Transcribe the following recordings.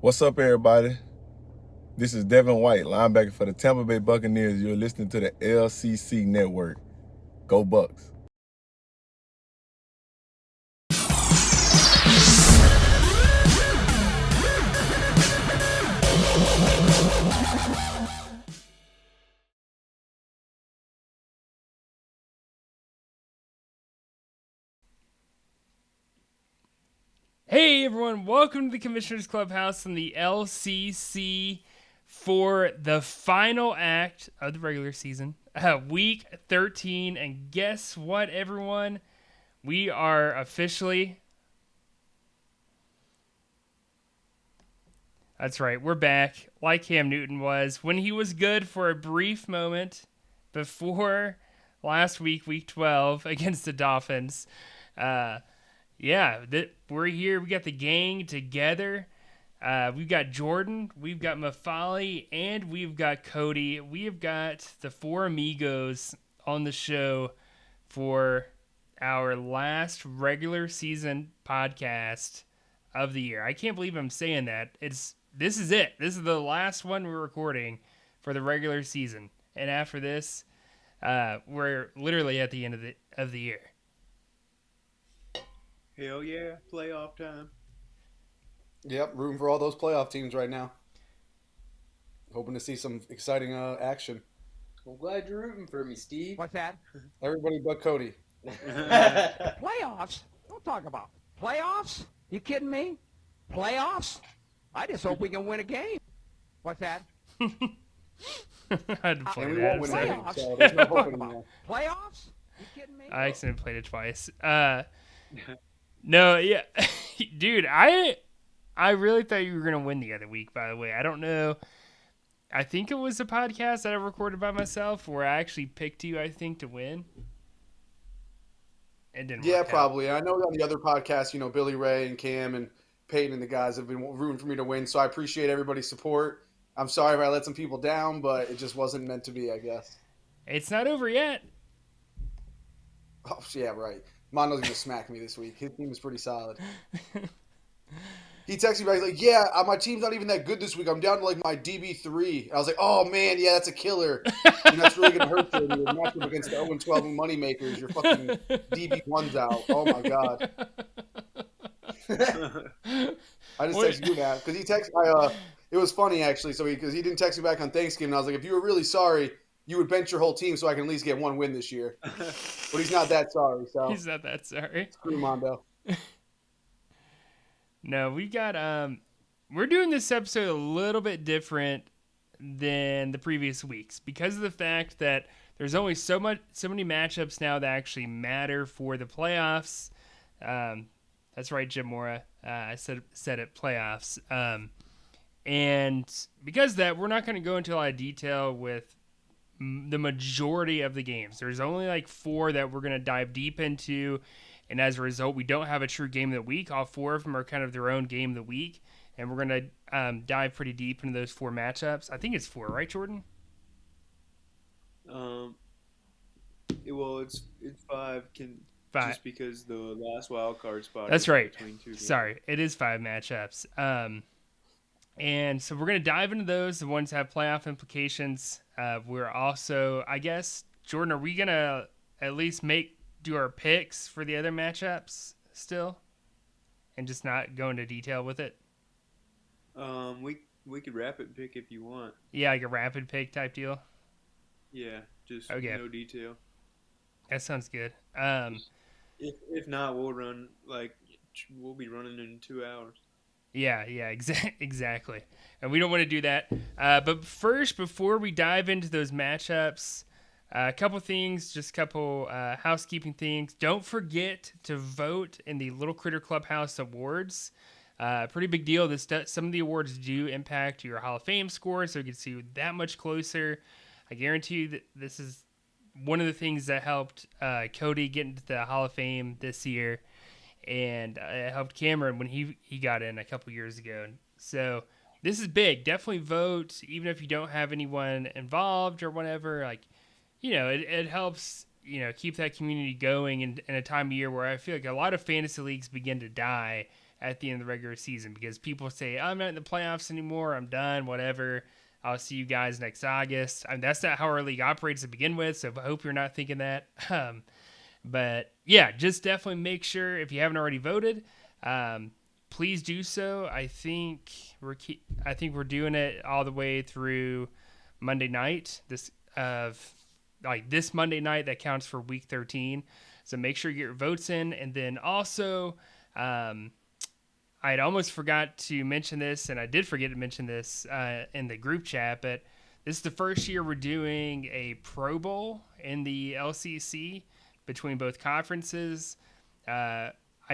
What's up, everybody? This is Devin White, linebacker for the Tampa Bay Buccaneers. You're listening to the LCC Network. Go Bucks. Hey everyone, welcome to the Commissioner's Clubhouse and the LCC for the final act of the regular season, week 13. And guess what, everyone? We are officially... That's right, we're back, like Cam Newton was, when he was good for a brief moment before last week, week 12, against the Dolphins. We're here. We got the gang together. We've got Jordan, we've got Mafali, and we've got Cody. We have got the four amigos on the show for our last regular season podcast of the year. I can't believe I'm saying that. This is it. This is the last one we're recording for the regular season, and after this, we're literally at the end of the year. Hell yeah, playoff time. Yep, rooting for all those playoff teams right now. Hoping to see some exciting action. I'm glad you're rooting for me, Steve. What's that? Everybody but Cody. Playoffs? Don't talk about playoffs. You kidding me? Playoffs? I just hope we can win a game. What's that? I had to play And we that. won't win Sorry. anything, so there's no hope Talk anymore. about playoffs? You kidding me? I accidentally played it twice. No, yeah, dude, I really thought you were gonna win the other week. By the way, I don't know. I think it was a podcast that I recorded by myself where I actually picked you. I think to win. It didn't. Yeah, work out. probably. I know on the other podcasts, Billy Ray and Cam and Peyton and the guys have been rooting for me to win, so I appreciate everybody's support. I'm sorry if I let some people down, but it just wasn't meant to be, I guess. It's not over yet. Oh, yeah, right. Mondo's going to smack me this week. His team is pretty solid. He texted me back, he's like, yeah, my team's not even that good this week. I'm down to, my DB3. And I was like, oh, man, yeah, that's a killer. That's really going to hurt you in your matchup against the 0-12 moneymakers. Your fucking DB1's out. Oh, my God. I just texted you that. Because he texted it was funny, actually, because he didn't text me back on Thanksgiving. I was like, if you were really sorry, you would bench your whole team so I can at least get one win this year. But he's not that sorry. So He's not that sorry. Screw Mondo. No, we got we're doing this episode a little bit different than the previous weeks because of the fact that there's only so many matchups now that actually matter for the playoffs. That's right, Jim Mora. I said it, playoffs. And because of that, we're not going to go into a lot of detail with the majority of the games. There's only 4 that we're going to dive deep into. And as a result, we don't have a true game of the week. All 4 of them are kind of their own game of the week. And we're going to dive pretty deep into those 4 matchups. I think it's 4, right, Jordan? It's 5. 5. Just because the last wild card spot. That's is right. Between 2 games. Sorry, it is 5 matchups. And so we're going to dive into those, the ones that have playoff implications. We're also, I guess, Jordan, are we going to at least do our picks for the other matchups still? And just not go into detail with it? We could rapid pick if you want. Yeah, like a rapid pick type deal? Yeah, just Okay. no detail. That sounds good. If not, we'll be running in 2 hours. Yeah, exactly. And we don't want to do that. But first, before we dive into those matchups, a couple things, just a couple housekeeping things. Don't forget to vote in the Little Critter Clubhouse Awards. Pretty big deal. Some of the awards do impact your Hall of Fame score, so you can see that much closer. I guarantee you that this is one of the things that helped Cody get into the Hall of Fame this year. And it helped Cameron when he got in a couple years ago. So this is big. Definitely vote, even if you don't have anyone involved or whatever. It helps, keep that community going in a time of year where I feel like a lot of fantasy leagues begin to die at the end of the regular season, because people say, I'm not in the playoffs anymore, I'm done, whatever. I'll see you guys next August. I mean, that's not how our league operates to begin with, so I hope you're not thinking that. But yeah, just definitely make sure, if you haven't already voted, please do so. I think we're doing it all the way through Monday night. This Monday night, that counts for week 13. So make sure you get your votes in, and then also, I'd almost forgot to mention this, and I did forget to mention this in the group chat, but this is the first year we're doing a Pro Bowl in the LCC between both conferences. I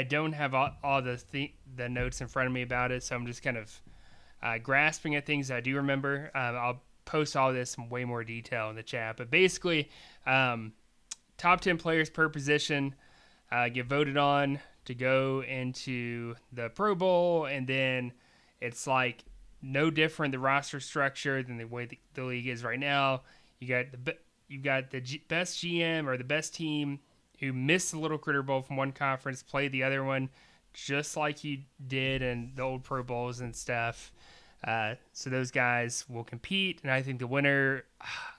don't have all the notes in front of me about it, so I'm just kind of grasping at things I do remember. I'll post all this in way more detail in the chat, but basically, top 10 players per position get voted on to go into the Pro Bowl, and then it's like no different, the roster structure, than the way the league is right now. You got the best GM or the best team who missed the Little Critter Bowl from one conference play the other one, just like you did in the old Pro Bowls and stuff. So those guys will compete, and I think the winner,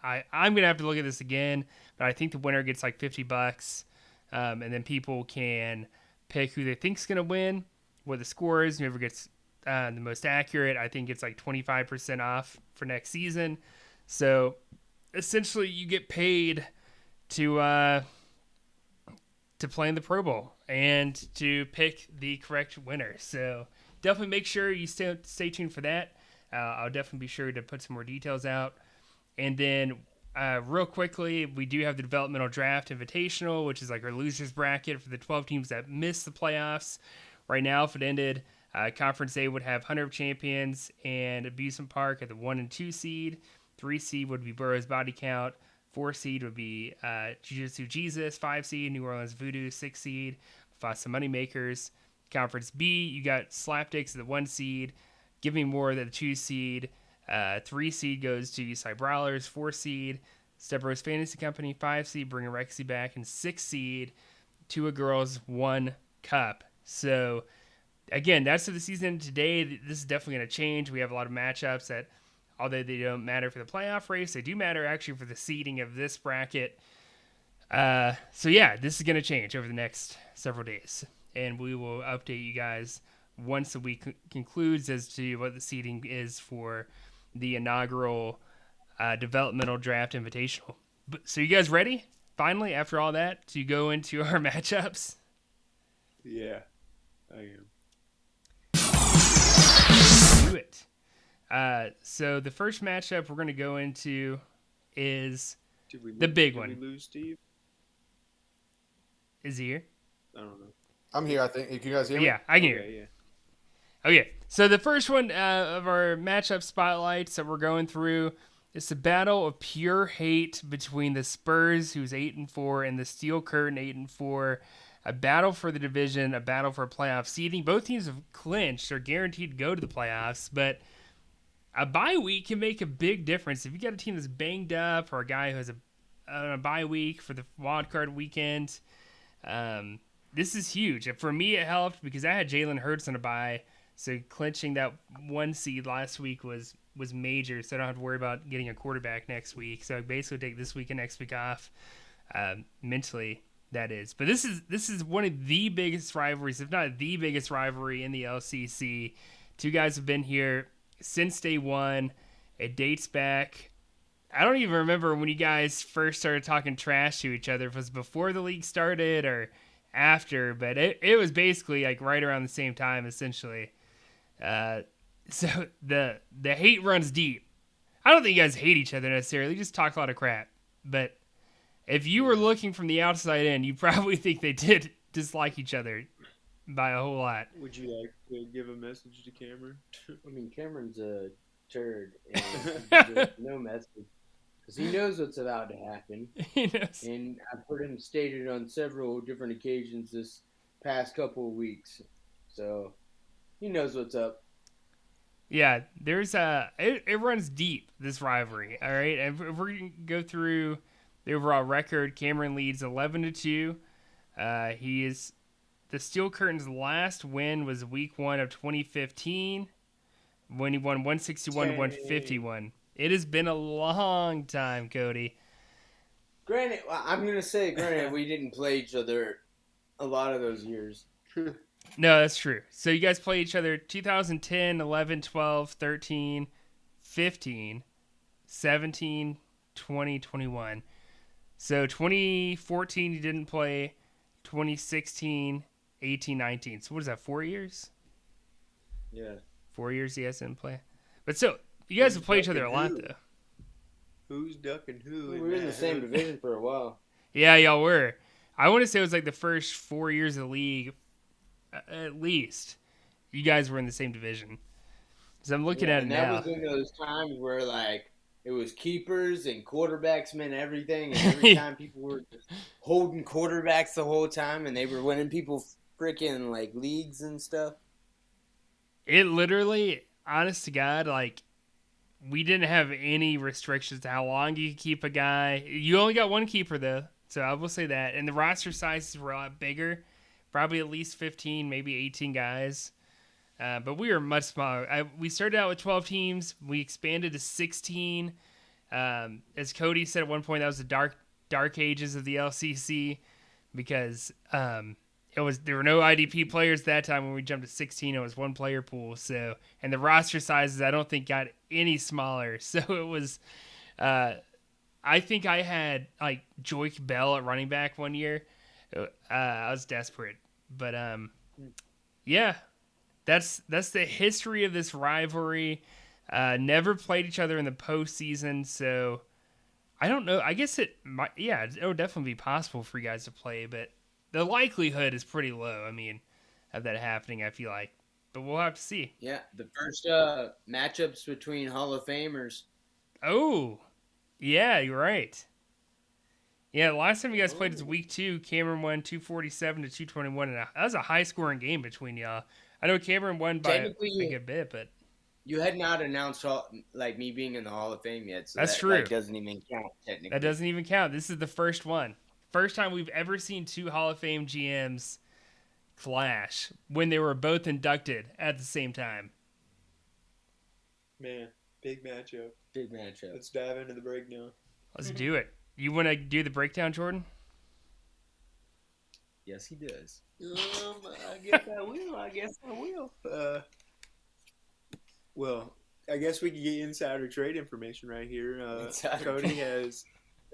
I'm gonna have to look at this again, but I think the winner gets like $50, and then people can pick who they think's gonna win, what the score is, whoever gets the most accurate. I think it's like 25% off for next season. So essentially, you get paid to play in the Pro Bowl and to pick the correct winner. So definitely make sure you stay tuned for that. I'll definitely be sure to put some more details out. And then real quickly, we do have the Developmental Draft Invitational, which is like our losers bracket for the 12 teams that missed the playoffs. Right now, if it ended, Conference A would have Hunter of Champions and Abusement Park at the 1 and 2 seed. 3 seed would be Burroughs Body Count. 4 seed would be Jiu-Jitsu Jesus. 5 seed, New Orleans Voodoo. 6 seed, Fossa Moneymakers. Conference B, you got Slapdicks at the 1 seed. Give Me More at the 2 seed. 3 seed goes to Eastside Brawlers. 4 seed, Step Rose Fantasy Company. 5 seed, Bring a Rexy Back. And 6 seed, Two Girls, 1 Cup. So, again, that's for the season today. This is definitely going to change. We have a lot of matchups that, although they don't matter for the playoff race, they do matter actually for the seeding of this bracket. So, yeah, this is going to change over the next several days. And we will update you guys once the week concludes as to what the seeding is for the inaugural Developmental Draft Invitational. So you guys ready, finally, after all that, to go into our matchups? Yeah, I am. Do it. So the first matchup we're going to go into is the big one. Did we lose Steve? Is he here? I don't know. I'm here, I think. Can you guys hear me? Yeah, I can hear. Yeah. Okay, so the first one of our matchup spotlights that we're going through is the battle of pure hate between the Spurs, who's 8-4, and the Steel Curtain, 8-4. A battle for the division, a battle for playoff seeding. Both teams have clinched or guaranteed to go to the playoffs, but a bye week can make a big difference. If you got a team that's banged up or a guy who has a bye week for the wild card weekend, this is huge. For me, it helped because I had Jalen Hurts on a bye, so clinching that 1 seed last week was major, so I don't have to worry about getting a quarterback next week. So I basically take this week and next week off mentally, that is. But this is one of the biggest rivalries, if not the biggest rivalry in the LCC. Two guys have been here since day one. It dates back. I don't even remember when you guys first started talking trash to each other, if it was before the league started or after, but it was basically like right around the same time, essentially. So the hate runs deep. I don't think you guys hate each other necessarily, you just talk a lot of crap. But if you were looking from the outside in, you probably think they did dislike each other by a whole lot. Would you like to give a message to Cameron? I mean, Cameron's a turd, and he gives no message because he knows what's about to happen. He knows. And I've heard him stated on several different occasions this past couple of weeks, so he knows what's up. Yeah, there's it runs deep, this rivalry. All right, and if we're gonna go through the overall record, Cameron leads 11-2. He is the Steel Curtain's last win was week 1 of 2015 when he won 161 to 151. It has been a long time, Cody. Granted, I'm going to say, we didn't play each other a lot of those years. No, that's true. So you guys play each other 2010, 11, 12, 13, 15, 17, 20, 21. So 2014 you didn't play, 2016, 18, 19. So what is that, 4 years? Yeah. 4 years you guys didn't play. But so, you guys have played each other a lot, though. Who's ducking who? We were in the same division for a while. Yeah, y'all were. I want to say it was like the first 4 years of the league, at least. You guys were in the same division. So I'm looking at it now. And that was one of those times where, like, it was keepers and quarterbacks meant everything. And every time people were just holding quarterbacks the whole time and they were winning people freaking, like, leagues and stuff. It literally, honest to God, like, we didn't have any restrictions to how long you could keep a guy. You only got one keeper, though, so I will say that. And the roster sizes were a lot bigger, probably at least 15, maybe 18 guys. But we were much smaller. We started out with 12 teams. We expanded to 16. As Cody said at one point, that was the dark ages of the LCC because there were no IDP players that time. When we jumped to 16, it was one player pool. So, and the roster sizes I don't think got any smaller. So it was, I think I had like Joik Bell at running back one year. I was desperate, but yeah, that's the history of this rivalry. Never played each other in the postseason, so I don't know. I guess it might, it would definitely be possible for you guys to play, but the likelihood is pretty low. I mean, of that happening, I feel like, but we'll have to see. Yeah, the first matchups between Hall of Famers. Oh, yeah, you're right. Yeah, the last time you guys played was week 2. Cameron won 247 to 221, and that was a high-scoring game between y'all. I know Cameron won by a good bit, but you had not announced like me being in the Hall of Fame yet, so that's true. That doesn't even count technically. That doesn't even count. This is the first one. First time we've ever seen 2 Hall of Fame GMs clash when they were both inducted at the same time. Man, big matchup. Big matchup. Let's dive into the breakdown. Let's do it. You want to do the breakdown, Jordan? Yes, he does. I guess I will. Well, I guess we can get insider trade information right here. Cody has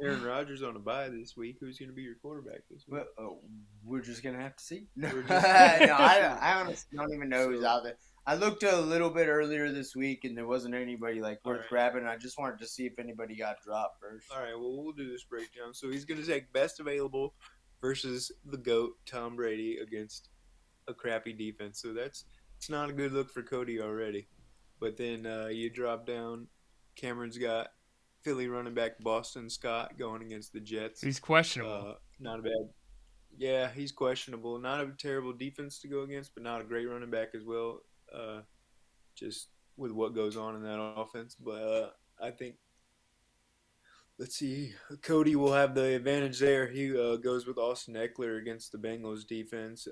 Aaron Rodgers on a bye this week. Who's going to be your quarterback this week? Well, we're just going to have to see. No, I honestly don't even know who's out there. I looked a little bit earlier this week, and there wasn't anybody worth grabbing. I just wanted to see if anybody got dropped first. All right, well, we'll do this breakdown. So he's going to take best available versus the GOAT, Tom Brady, against a crappy defense. So it's not a good look for Cody already. But then you drop down. Cameron's got Philly running back Boston Scott going against the Jets. He's questionable. Not a bad. Yeah, he's questionable. Not a terrible defense to go against, but not a great running back as well. Just with what goes on in that offense. But I think, let's see, Cody will have the advantage there. He goes with Austin Eckler against the Bengals defense.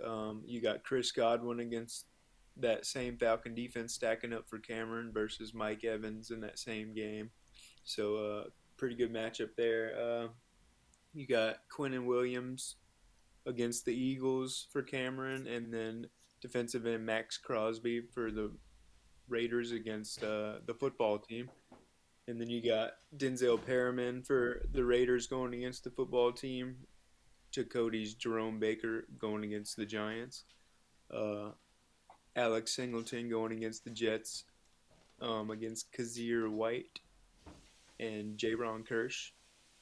You got Chris Godwin against that same Falcon defense stacking up for Cameron versus Mike Evans in that same game. So pretty good matchup there. You got Quinnen Williams against the Eagles for Cameron, and then defensive end Max Crosby for the Raiders against the football team. And then you got Denzel Perriman for the Raiders going against the football team to Cody's Jerome Baker going against the Giants. Alex Singleton going against the Jets against Kazir White. And J-Ron Kirsch,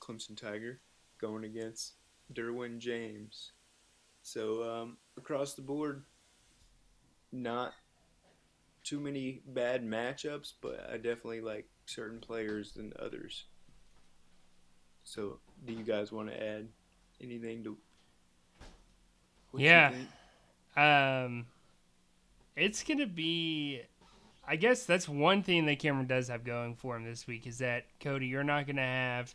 Clemson Tiger, going against Derwin James. So across the board, not too many bad matchups, but I definitely like certain players than others. So do you guys want to add anything to what you think? It's going to be, I guess that's one thing that Cameron does have going for him this week is that, Cody, you're not going to have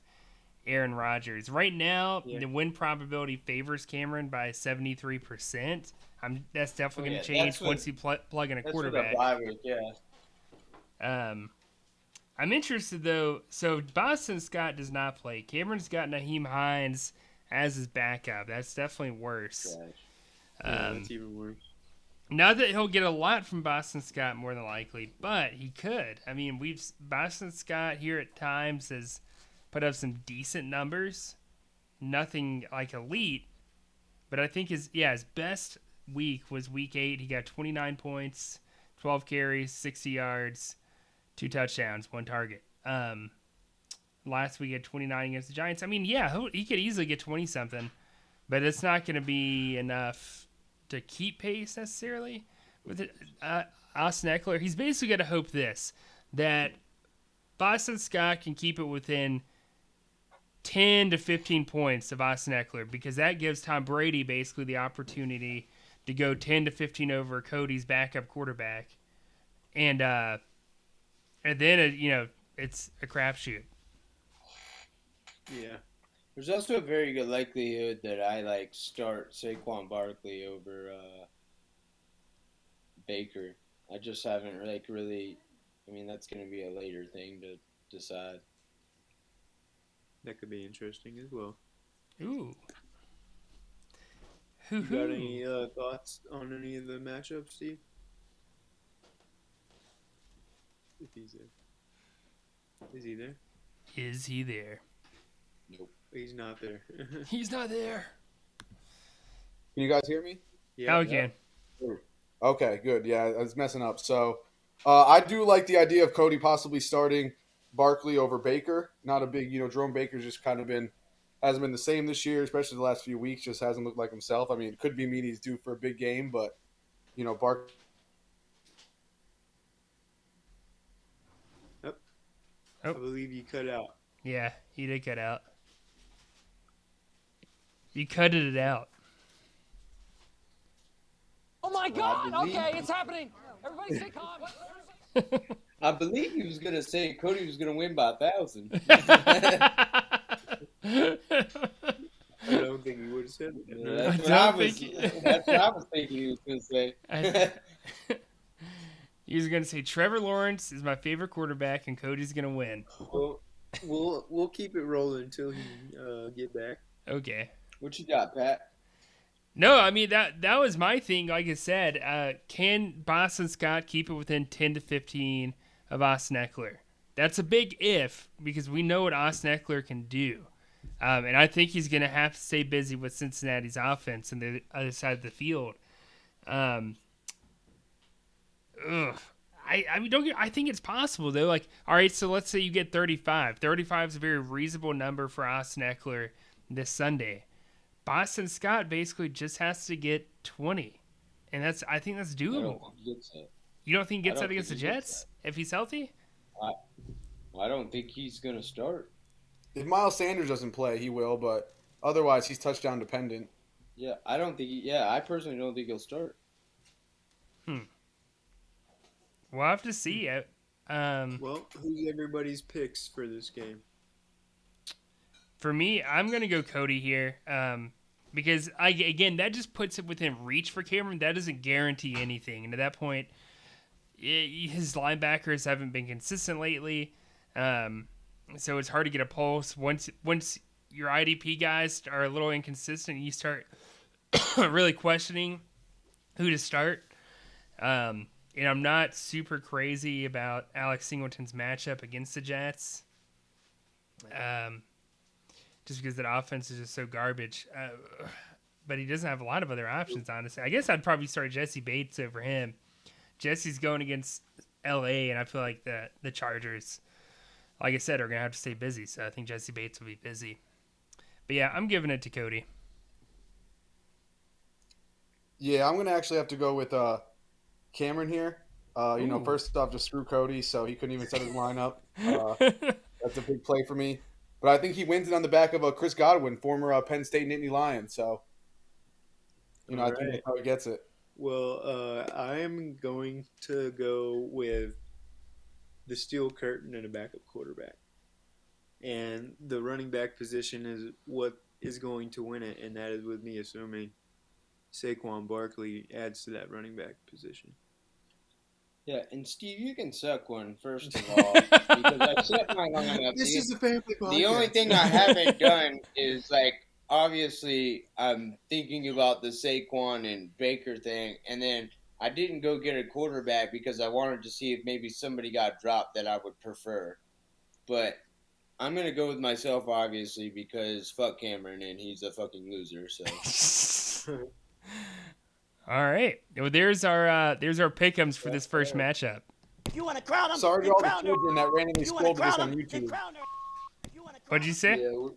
Aaron Rodgers. Right now, the win probability favors Cameron by 73%. That's definitely going to yeah, change once you plug in a That's quarterback. what a bye week, yeah. I'm interested though. So Boston Scott does not play. Cameron's got Naheem Hines as his backup. That's definitely worse. Trash. Yeah, that's even worse. Not that he'll get a lot from Boston Scott, more than likely, but he could. I mean, Boston Scott here at times has put up some decent numbers. Nothing like elite, but I think his best week was week 8. He got 29 points, 12 carries, 60 yards, 2 touchdowns, 1 target. Last week he had 29 against the Giants. I mean, yeah, he could easily get 20 something, but it's not going to be enough to keep pace necessarily with it. Austin Eckler. He's basically got to hope that Boston Scott can keep it within 10 to 15 points of Austin Eckler, because that gives Tom Brady basically the opportunity to go 10 to 15 over Cody's backup quarterback, and then it's a crapshoot. Yeah. There's also a very good likelihood that I start Saquon Barkley over Baker. I just haven't really. I mean, that's going to be a later thing to decide. That could be interesting as well. Ooh. You got any thoughts on any of the matchups, Steve? If he's there. Is he there? Is he there? Nope. He's not there. He's not there. Can you guys hear me? Yeah, we can. Okay, good. Yeah, I was messing up. So I do like the idea of Cody possibly starting Barkley over Baker. Not a big, Jerome Baker's just kind of hasn't been the same this year, especially the last few weeks. Just hasn't looked like himself. I mean, it could be mean he's due for a big game, but Barkley. Yep. Oh. I believe you cut out. Yeah, he did cut out. You cutted it out. Oh my God! Okay, it's happening. Everybody stay calm. I believe he was going to say Cody was going to win by 1,000. I don't think he would have said that. No. That's what I was thinking he was going to say. He was going to say Trevor Lawrence is my favorite quarterback and Cody's going to win. Well, we'll keep it rolling until he get back. Okay. What you got, Pat? No, I mean, that was my thing. Like I said, can Boston Scott keep it within 10 to 15 of Austin Eckler? That's a big if, because we know what Austin Eckler can do. And I think he's going to have to stay busy with Cincinnati's offense on the other side of the field. I think it's possible, though. Like, all right, so let's say you get 35. 35 is a very reasonable number for Austin Eckler this Sunday. Boston Scott basically just has to get 20, and I think that's doable. You don't think he gets that against the Jets if he's healthy? I don't think he's going to start. If Miles Sanders doesn't play, he will, but otherwise he's touchdown dependent. Yeah, I don't think. I personally don't think he'll start. We'll have to see. Well, who's everybody's picks for this game? For me, I'm going to go Cody here because, again, that just puts it within reach for Cameron. That doesn't guarantee anything. And at that point, his linebackers haven't been consistent lately, so it's hard to get a pulse. Once your IDP guys are a little inconsistent, you start really questioning who to start. And I'm not super crazy about Alex Singleton's matchup against the Jets. Just because that offense is just so garbage. But he doesn't have a lot of other options, honestly. I guess I'd probably start Jesse Bates over him. Jesse's going against L.A., and I feel like the Chargers, like I said, are going to have to stay busy. So I think Jesse Bates will be busy. But, yeah, I'm giving it to Cody. Yeah, I'm going to actually have to go with Cameron here. First off, just screw Cody, so he couldn't even set his lineup. That's a big play for me. But I think he wins it on the back of Chris Godwin, former Penn State Nittany Lion. So, I think that's how he gets it. Well, I am going to go with the steel curtain and a backup quarterback. And the running back position is what is going to win it, and that is with me assuming Saquon Barkley adds to that running back position. Yeah, and Steve, you can suck one first of all because I set my lineup. This is a family podcast. The only thing I haven't done is obviously I'm thinking about the Saquon and Baker thing, and then I didn't go get a quarterback because I wanted to see if maybe somebody got dropped that I would prefer. But I'm gonna go with myself obviously because fuck Cameron and he's a fucking loser. So. All right. Well, there's our pick'ems for this first matchup. You want to crown him? Sorry to all the children that randomly scolded us on YouTube. What'd you say? Yeah,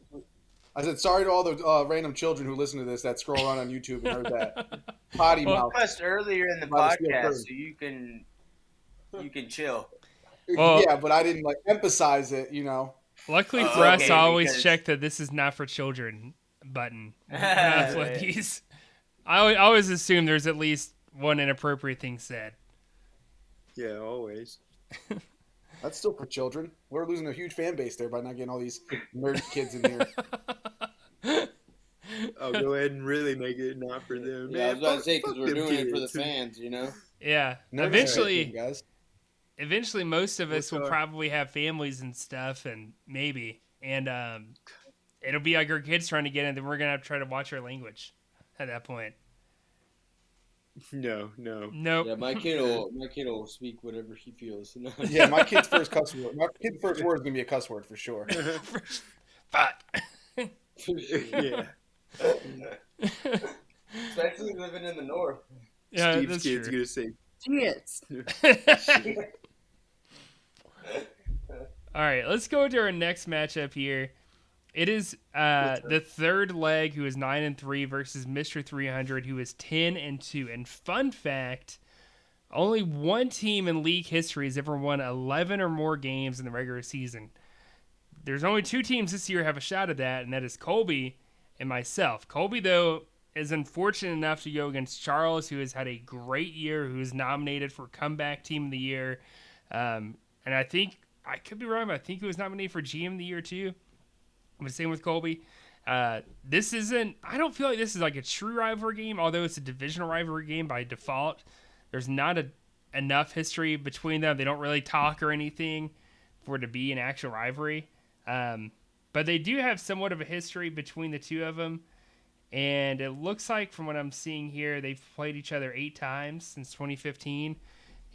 I said sorry to all the random children who listen to this that scroll around on YouTube and heard that potty mouth. Plus earlier in the podcast, so you can chill. Well, yeah, but I didn't emphasize it, Luckily for us, I always check that this is not for children button. These. I always assume there's at least one inappropriate thing said. Yeah, always. That's still for children. We're losing a huge fan base there by not getting all these nerdy kids in here. I'll go ahead and really make it not for them. Yeah, I was about to say because we're doing it for the fans, Yeah. Eventually, most of us will probably have families and stuff, and it'll be like our kids trying to get in, then we're gonna have to try to watch our language at that point. No. Nope. Yeah, my kid will speak whatever he feels. Yeah, my kid's first cuss word. My kid's first word is gonna be a cuss word for sure. Fuck. Yeah. Especially living in the north. Yeah, Steve's kid's gonna say shits. All right, let's go to our next matchup here. It is the third leg, who is 9-3, versus Mr. 300, who is 10-2. And fun fact, only one team in league history has ever won 11 or more games in the regular season. There's only two teams this year have a shot at that, and that is Colby and myself. Colby, though, is unfortunate enough to go against Charles, who has had a great year, who is nominated for Comeback Team of the Year. And I think, I could be wrong, but I think he was nominated for GM of the Year, too. But same with Colby. I don't feel like this is like a true rivalry game, although it's a divisional rivalry game by default. There's not enough history between them. They don't really talk or anything for it to be an actual rivalry. But they do have somewhat of a history between the two of them. And it looks like, from what I'm seeing here, they've played each other 8 times since 2015.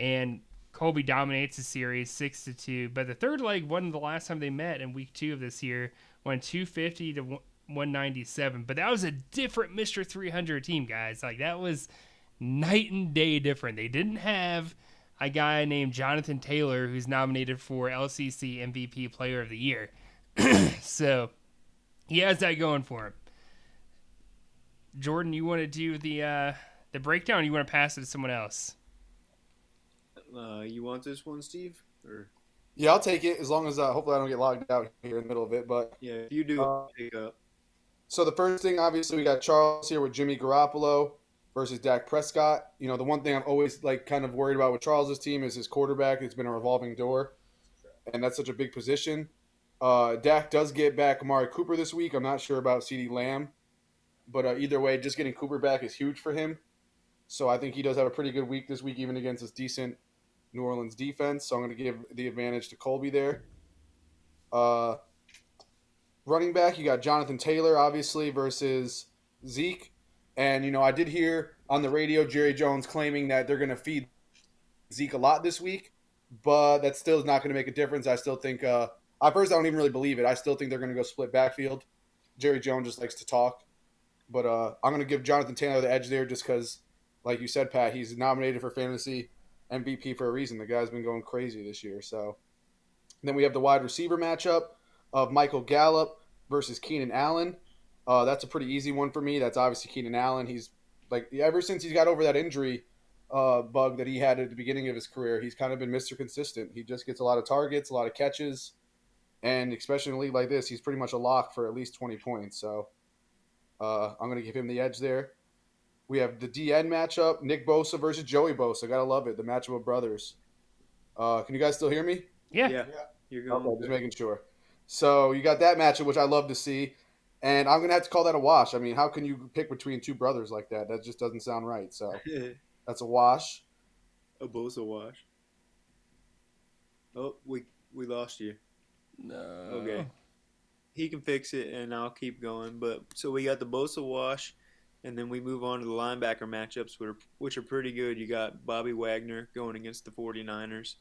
And Colby dominates the series 6-2. But the third leg wasn't the last time they met in week 2 of this year. Went 250 to 197. But that was a different Mr. 300 team, guys. That was night and day different. They didn't have a guy named Jonathan Taylor who's nominated for LCC MVP Player of the Year. So he has that going for him. Jordan, you want to do the breakdown, or you want to pass it to someone else? You want this one, Steve? Or yeah, I'll take it as long as hopefully I don't get logged out here in the middle of it. But yeah, if you do, pick up. So the first thing, obviously, we got Charles here with Jimmy Garoppolo versus Dak Prescott. The one thing I'm always kind of worried about with Charles's team is his quarterback. It's been a revolving door, and that's such a big position. Dak does get back Amari Cooper this week. I'm not sure about CeeDee Lamb, but either way, just getting Cooper back is huge for him. So I think he does have a pretty good week this week, even against this decent New Orleans defense. So I'm going to give the advantage to Colby there. Running back, you got Jonathan Taylor, obviously, versus Zeke. And, I did hear on the radio Jerry Jones claiming that they're going to feed Zeke a lot this week, but that still is not going to make a difference. I still think I don't even really believe it. I still think they're going to go split backfield. Jerry Jones just likes to talk. But I'm going to give Jonathan Taylor the edge there just because, like you said, Pat, he's nominated for fantasy MVP for a reason. The guy's been going crazy this year. So then we have the wide receiver matchup of Michael Gallup versus Keenan Allen. That's a pretty easy one for me. That's obviously Keenan Allen. He's ever since he's got over that injury bug that he had at the beginning of his career, he's kind of been Mr. Consistent. He just gets a lot of targets, a lot of catches, and especially in a league like this, he's pretty much a lock for at least 20 points. So I'm going to give him the edge there. We have the DN matchup, Nick Bosa versus Joey Bosa. Gotta love it, the matchup of brothers. Can you guys still hear me? Yeah. You're going. Okay, just making sure. So you got that matchup, which I love to see. And I'm gonna have to call that a wash. I mean, how can you pick between two brothers like that? That just doesn't sound right. So that's a wash. A Bosa wash. Oh, we lost you. No. Okay. He can fix it, and I'll keep going. But so we got the Bosa wash, and then we move on to the linebacker matchups, which are pretty good. You got Bobby Wagner going against the 49ers,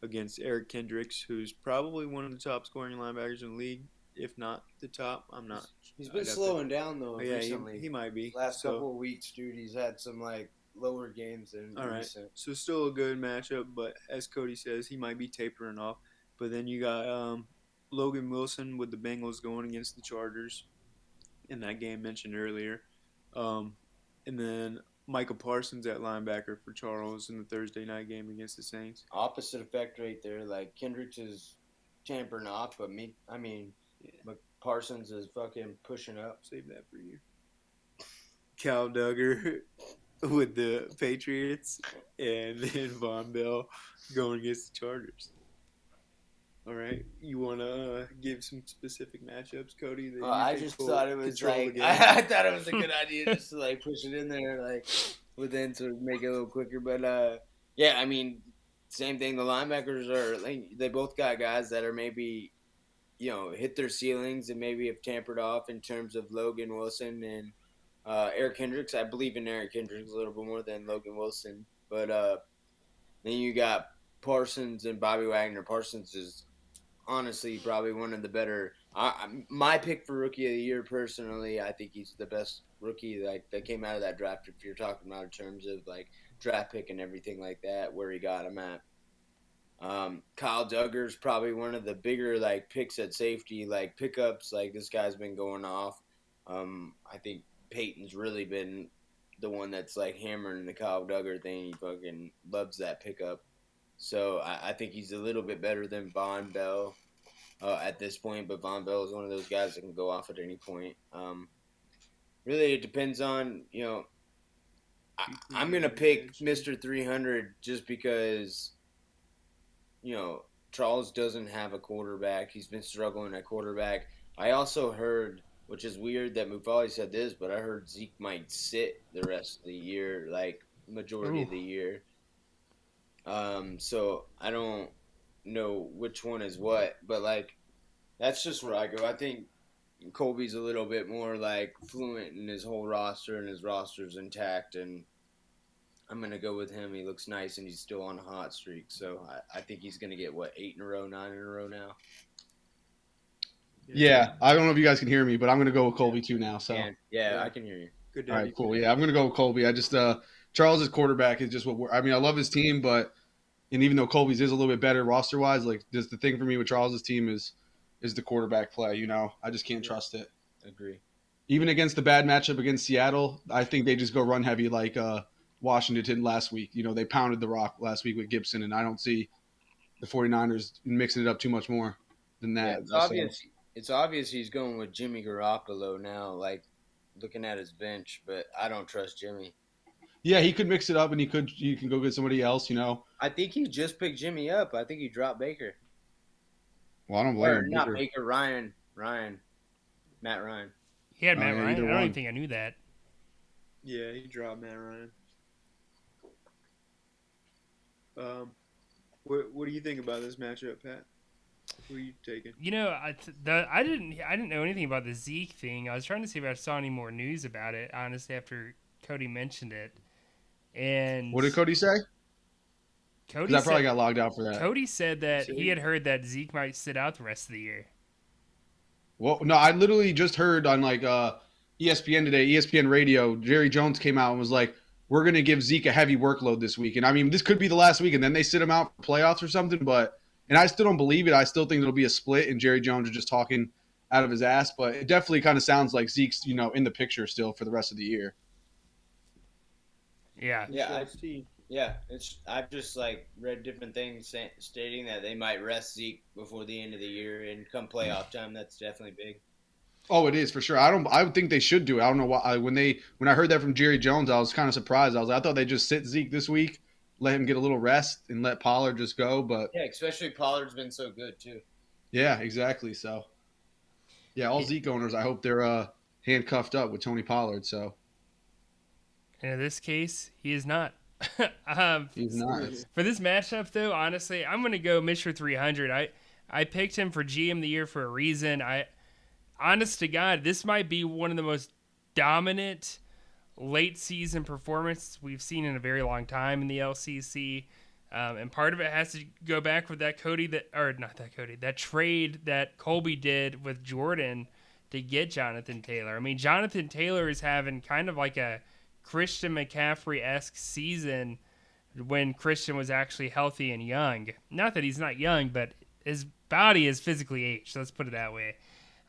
against Eric Kendricks, who's probably one of the top scoring linebackers in the league, if not the top. I'm not. He's been I'd have slowing down though Yeah, recently. he might be. Last So- couple of weeks, dude, he's had some like lower games than All right. recent. So still a good matchup, but as Cody says, he might be tapering off. But then you got Logan Wilson with the Bengals going against the Chargers in that game mentioned earlier. And then Michael Parsons at linebacker for Charles in the Thursday night game against the Saints. Opposite effect right there. Like Kendricks is tampering off, but Parsons is fucking pushing up. Save that for you. Cal Duggar with the Patriots, and then Von Bell going against the Chargers. All right, you want to give some specific matchups, Cody? That I think just will thought it was control the like game? I thought it was a good idea just to like push it in there like within to make it a little quicker. But yeah, I mean, same thing. The linebackers are like, they both got guys that are maybe hit their ceilings and maybe have tampered off in terms of Logan Wilson and Eric Kendricks. I believe in Eric Kendricks a little bit more than Logan Wilson. But then you got Parsons and Bobby Wagner. Parsons is honestly probably one of the better. My pick for rookie of the year, personally, I think he's the best rookie that came out of that draft. If you're talking about in terms of like draft pick and everything like that, where he got him at. Kyle Duggar's probably one of the bigger like picks at safety, like pickups. Like this guy's been going off. I think Peyton's really been the one that's like hammering the Kyle Duggar thing. He fucking loves that pickup. So I think he's a little bit better than Von Bell at this point, but Von Bell is one of those guys that can go off at any point. Really, it depends on, I'm going to pick Mr. 300 just because, Charles doesn't have a quarterback. He's been struggling at quarterback. I also heard, which is weird that Mufali said this, but I heard Zeke might sit the rest of the year, like majority of the year. So I don't know which one is what, but like that's just where I go. I think Colby's a little bit more like fluent in his whole roster, and his roster's intact, and I'm gonna go with him. He looks nice, and he's still on a hot streak. So I think he's gonna get 8 in a row, 9 in a row now. Yeah, I don't know if you guys can hear me, but I'm going to go with Colby too now. So Yeah, I can hear you. Good to all have right, you cool. back. Yeah, I'm going to go with Colby. I just Charles's quarterback is just I love his team, but even though Colby's is a little bit better roster wise, like just the thing for me with Charles's team is the quarterback play. I just can't trust it. Agree. Even against the bad matchup against Seattle, I think they just go run heavy like Washington did last week. They pounded the rock last week with Gibson, and I don't see the 49ers mixing it up too much more than that. Yeah, it's obvious he's going with Jimmy Garoppolo now, like looking at his bench, but I don't trust Jimmy. Yeah, he could mix it up, and you can go get somebody else. I think he just picked Jimmy up. I think he dropped Baker. Well, I don't blame Or him. not Baker, Ryan. Matt Ryan. He had Oh, Matt yeah, Ryan. I either don't one. even think I knew that. Yeah, he dropped Matt Ryan. What do you think about this matchup, Pat? Who are you taking? I didn't know anything about the Zeke thing. I was trying to see if I saw any more news about it. Honestly, after Cody mentioned it, and What did Cody say? Cody Because I probably said, got logged out for that. Cody said that he had heard that Zeke might sit out the rest of the year. Well, no, I literally just heard on like ESPN today, ESPN Radio, Jerry Jones came out and was like, we're going to give Zeke a heavy workload this week. And I mean, this could be the last week, and then they sit him out for playoffs or something. And I still don't believe it. I still think it'll be a split, and Jerry Jones is just talking out of his ass. But it definitely kind of sounds like Zeke's, in the picture still for the rest of the year. Yeah. Yeah, I've just like read different things stating that they might rest Zeke before the end of the year, and come playoff time, that's definitely big. Oh, it is for sure. I would think they should do it. I don't know why. When I heard that from Jerry Jones, I was kind of surprised. I thought they just sit Zeke this week, let him get a little rest, and let Pollard just go. But Yeah, especially Pollard's been so good too. yeah, exactly. So Yeah, all Zeke owners, I hope they're handcuffed up with Tony Pollard. So And in this case, he is not. he's not. For this matchup, though, honestly, I'm going to go Mr. 300. I picked him for GM of the year for a reason. Honest to God, this might be one of the most dominant late season performances we've seen in a very long time in the LCC. And part of it has to go back with that that trade that Colby did with Jordan to get Jonathan Taylor. I mean, Jonathan Taylor is having kind of like a Christian McCaffrey-esque season when Christian was actually healthy and young. Not that he's not young, but his body is physically aged. Let's put it that way.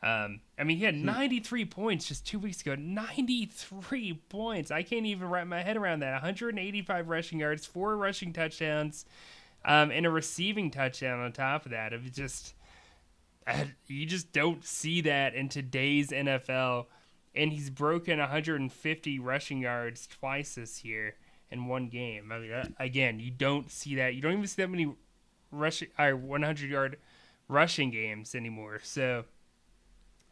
I mean, he had 93 points just 2 weeks ago. 93 points. I can't even wrap my head around that. 185 rushing yards, 4 rushing touchdowns, and a receiving touchdown on top of that. It was just, you just don't see that in today's NFL. And he's broken 150 rushing yards twice this year in one game. I mean, again, you don't see that. You don't even see that many 100-yard rushing games anymore. So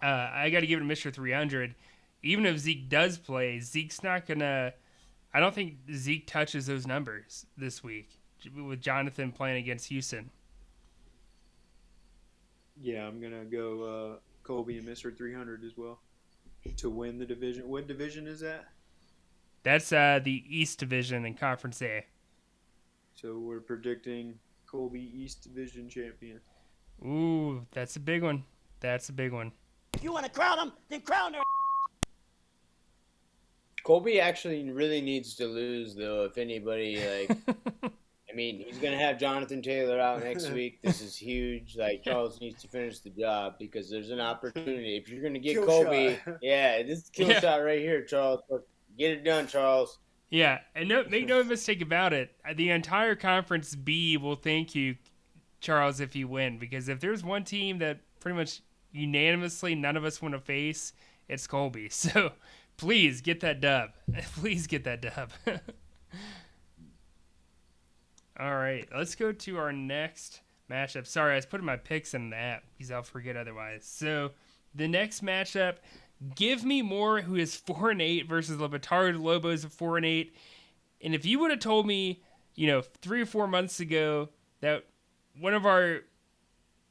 I got to give it to Mr. 300. Even if Zeke does play, Zeke's not going to – I don't think Zeke touches those numbers this week with Jonathan playing against Houston. Yeah, I'm going to go Colby and Mr. 300 as well to win the division. What division is that? That's the East Division in Conference A. So we're predicting Colby East Division champion. Ooh, that's a big one. That's a big one. If you want to crown them, then crown their Colby actually really needs to lose, though, if anybody, like, I mean, he's going to have Jonathan Taylor out next week. This is huge. Like, Charles needs to finish the job because there's an opportunity. If you're going to get Kill Colby, shot. yeah, this is kill shot right here, Charles. Get it done, Charles. Yeah, and make no mistake about it. The entire Conference B will thank you, Charles, if you win. Because if there's one team that pretty much unanimously none of us want to face, it's Colby. So please get that dub. Please get that dub. All right, let's go to our next matchup. Sorry, I was putting my picks in the app because I'll forget otherwise. So the next matchup, give me Moore, who is 4-8 versus Le Batard Lobos of 4-8. And if you would have told me, 3 or 4 months ago that one of our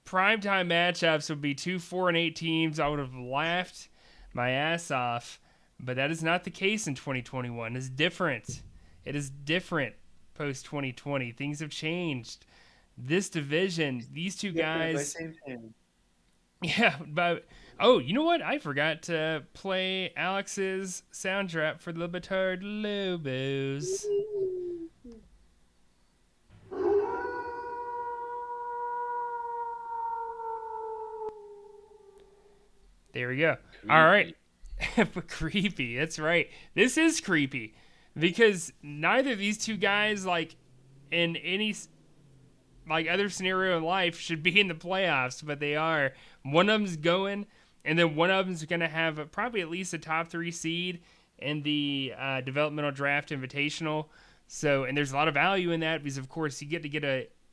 primetime matchups would be 2 4-8 teams, I would have laughed my ass off. But that is not the case in 2021. It's different. It is different post 2020. Things have changed. This division, these two guys. Yeah, but you know what? I forgot to play Alex's soundtrack for the Batard Lobos. There we go. Creepy. All right. Creepy. That's right. This is creepy because neither of these two guys, like in any other scenario in life, should be in the playoffs, but they are. One of them's going, and then one of them's going to have probably at least a top 3 seed in the developmental draft invitational. So, and there's a lot of value in that because, of course, you get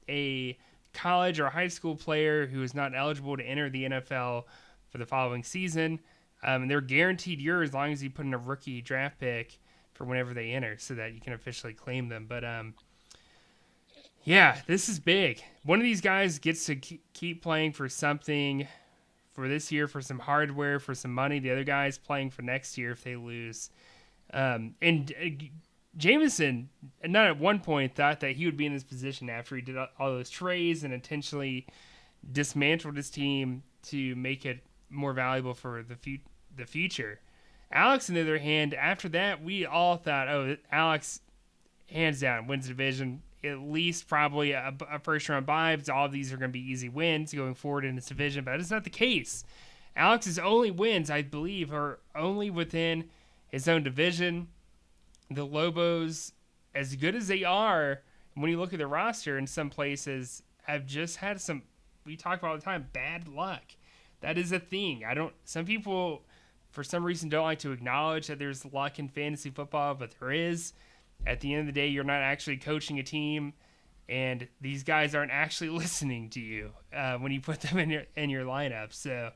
a college or high school player who is not eligible to enter the NFL for the following season. And they're guaranteed yours as long as you put in a rookie draft pick for whenever they enter so that you can officially claim them. But, yeah, this is big. One of these guys gets to keep playing for something for this year, for some hardware, for some money. The other guy's playing for next year if they lose. Jameson, not at one point, thought that he would be in this position after he did all those trades and intentionally dismantled his team to make it more valuable for the future. Alex, on the other hand, after that, we all thought, Alex, hands down, wins the division. At least probably a first-round bye, because all of these are going to be easy wins going forward in this division, but that's not the case. Alex's only wins, I believe, are only within his own division. The Lobos, as good as they are, when you look at the roster in some places, have just had some, we talk about all the time, bad luck. That is a thing. Some people, for some reason, don't like to acknowledge that there's luck in fantasy football, but there is. At the end of the day, you're not actually coaching a team, and these guys aren't actually listening to you when you put them in your lineup. So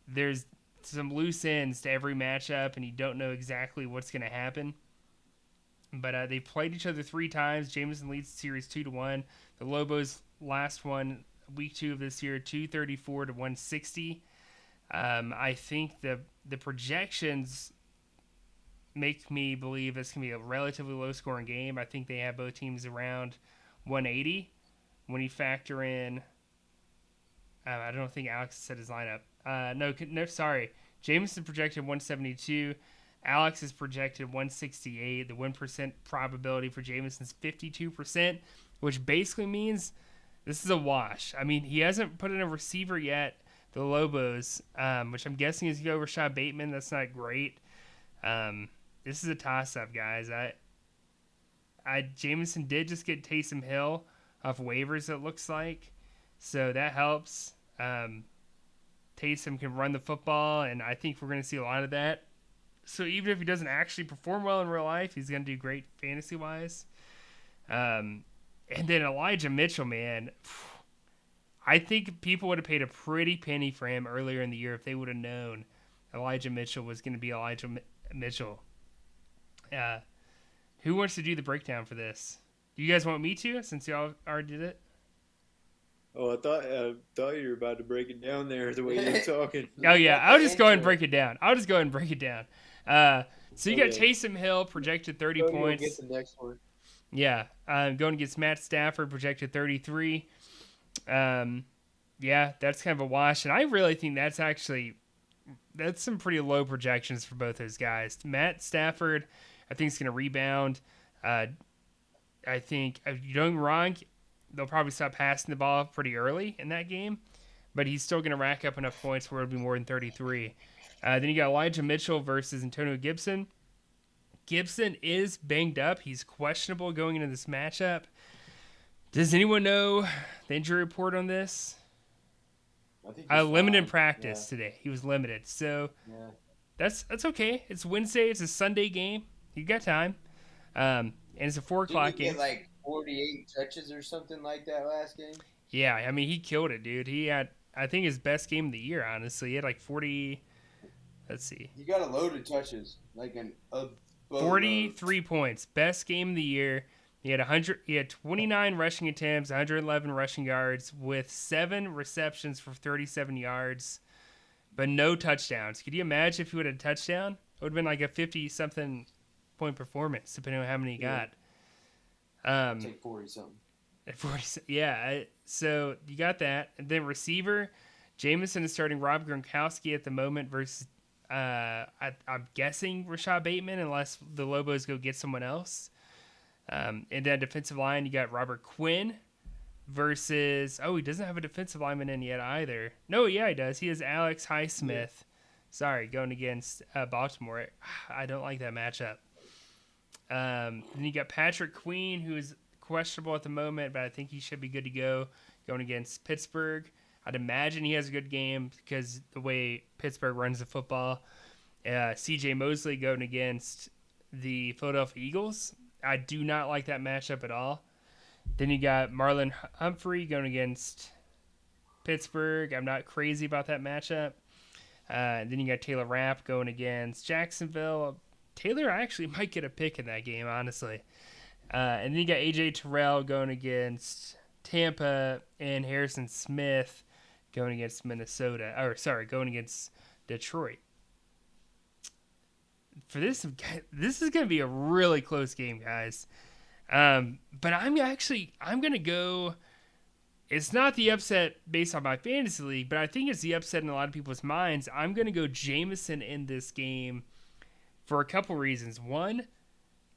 there's some loose ends to every matchup, and you don't know exactly what's going to happen. But they played each other 3 times. Jameson leads the series 2-1. The Lobos last one, week 2 of this year, 234 to 160. I think the projections make me believe it's going to be a relatively low-scoring game. I think they have both teams around 180. When you factor in, I don't think Alex set his lineup. No, sorry. Jameson projected 172. Alex is projected 168. The win percent probability for Jameson is 52%, which basically means this is a wash. I mean, he hasn't put in a receiver yet, the Lobos, which I'm guessing is going to go Rashad Bateman. That's not great. This is a toss-up, guys. Jameson did just get Taysom Hill off waivers, it looks like. So that helps. Taysom can run the football, and I think we're going to see a lot of that. So even if he doesn't actually perform well in real life, he's going to do great fantasy-wise. And then Elijah Mitchell, man. I think people would have paid a pretty penny for him earlier in the year if they would have known Elijah Mitchell was going to be Elijah Mitchell. Who wants to do the breakdown for this? Do you guys want me to, since y'all already did it? Oh, I thought you were about to break it down there the way you're talking. Oh, yeah. I'll just go ahead and break it down. So you got Okay. Taysom Hill, projected 30 Cody will points. get the next one. Yeah. Going against Matt Stafford, projected 33. Yeah, that's kind of a wash. And I really think that's some pretty low projections for both those guys. Matt Stafford, I think, is going to rebound. I think Young Gronk, they'll probably stop passing the ball pretty early in that game, but he's still going to rack up enough points where it'll be more than 33. Then you got Elijah Mitchell versus Antonio Gibson. Gibson is banged up. He's questionable going into this matchup. Does anyone know the injury report on this? I think he's Limited fine. practice today. He was limited. So Yeah. that's okay. It's Wednesday. It's a Sunday game. You got time. And it's a 4 o'clock Didn't he game. get like 48 touches or something like that last game? Yeah, I mean, he killed it, dude. He had, I think, his best game of the year, honestly. He had like 40, let's see, He got a load of touches, like a 43 points. Best game of the year. He had 29 rushing attempts, 111 rushing yards with 7 receptions for 37 yards, but no touchdowns. Could you imagine if he would have a touchdown? It would have been like a 50-something point performance, depending on how many he got. Take 40 something. 40, yeah. So you got that. And then receiver, Jameson is starting Rob Gronkowski at the moment versus, I'm guessing, Rashad Bateman, unless the Lobos go get someone else. And then defensive line, you got Robert Quinn versus, he doesn't have a defensive lineman in yet either. No, yeah, he does. He has Alex Highsmith. Yeah. Sorry, going against Baltimore. I don't like that matchup. Then you got Patrick Queen, who is questionable at the moment, but I think he should be good to go going against Pittsburgh. I'd imagine he has a good game because the way Pittsburgh runs the football. C.J. Mosley going against the Philadelphia Eagles. I do not like that matchup at all. Then you got Marlon Humphrey going against Pittsburgh. I'm not crazy about that matchup. Then you got Taylor Rapp going against Jacksonville. Taylor actually might get a pick in that game, honestly. And then you got A.J. Terrell going against Tampa and Harrison Smith going against going against Detroit. For this is going to be a really close game, guys. But I'm going to go. It's not the upset based on my fantasy league, but I think it's the upset in a lot of people's minds. I'm going to go Jameson in this game for a couple reasons. One,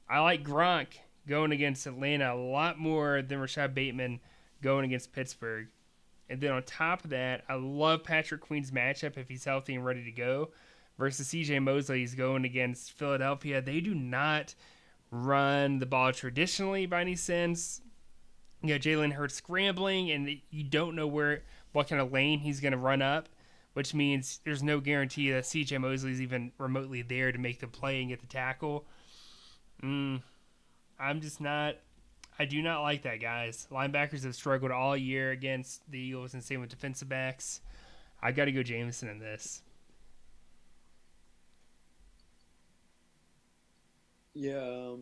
I like Gronk going against Atlanta a lot more than Rashad Bateman going against Pittsburgh. And then on top of that, I love Patrick Queen's matchup if he's healthy and ready to go versus C.J. Mosley. He's going against Philadelphia. They do not run the ball traditionally by any sense. You got Jalen Hurts scrambling, and you don't know what kind of lane he's going to run up, which means there's no guarantee that C.J. Mosley's even remotely there to make the play and get the tackle. I do not like that, guys. Linebackers have struggled all year against the Eagles, and same with defensive backs. I got to go Jameson in this. Yeah,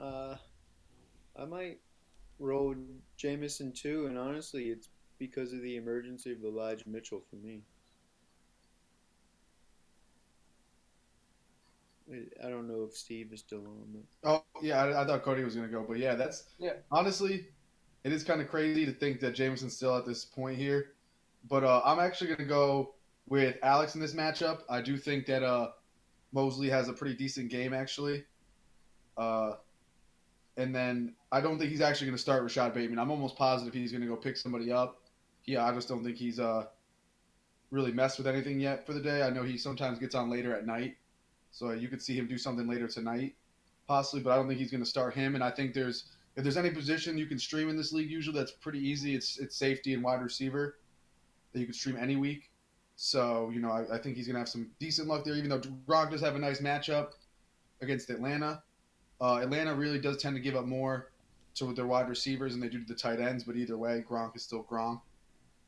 I might roll Jamison too, and honestly, it's because of the emergence of Elijah Mitchell for me. I don't know if Steve is still on, but Oh yeah, I thought Cody was gonna go, but yeah, honestly, it is kind of crazy to think that Jameson's still at this point here. But I'm actually gonna go with Alex in this matchup. I do think that Mosley has a pretty decent game actually. Uh, and then I don't think he's actually going to start Rashad Bateman. I'm almost positive he's going to go pick somebody up. Yeah, I just don't think he's really messed with anything yet for the day. I know he sometimes gets on later at night, so you could see him do something later tonight, possibly. But I don't think he's going to start him. And I think if there's any position you can stream in this league, usually that's pretty easy. It's safety and wide receiver that you can stream any week. So I think he's going to have some decent luck there. Even though Gronk does have a nice matchup against Atlanta. Atlanta really does tend to give up more to their wide receivers than they do to the tight ends, but either way, Gronk is still Gronk.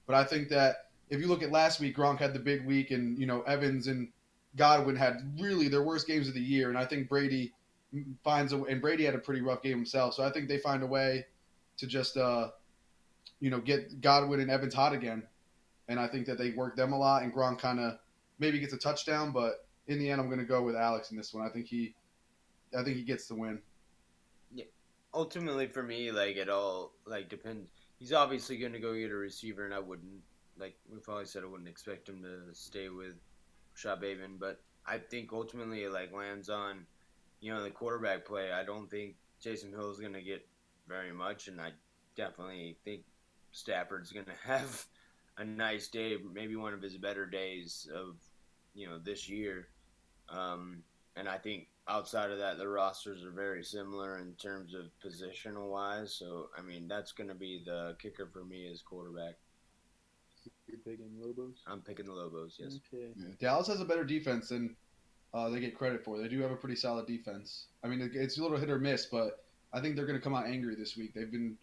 But I think that if you look at last week, Gronk had the big week, and Evans and Godwin had really their worst games of the year, and I think Brady and Brady had a pretty rough game himself, so I think they find a way to just get Godwin and Evans hot again, and I think that they work them a lot, and Gronk kind of maybe gets a touchdown, but in the end, I'm going to go with Alex in this one. I think he gets the win. Yeah. Ultimately, for me, like it all depends. He's obviously going to go get a receiver, and I wouldn't we've always said I wouldn't expect him to stay with Rashad Bateman, but I think ultimately it lands on the quarterback play. I don't think Jason Hill is going to get very much, and I definitely think Stafford's going to have a nice day, maybe one of his better days of this year. And I think outside of that, the rosters are very similar in terms of positional wise. So, I mean, that's going to be the kicker for me as quarterback. you're picking Lobos. I'm picking the Lobos, yes. Okay. Yeah. Dallas has a better defense than they get credit for. They do have a pretty solid defense. I mean, it's a little hit or miss, but I think they're going to come out angry this week. They've been,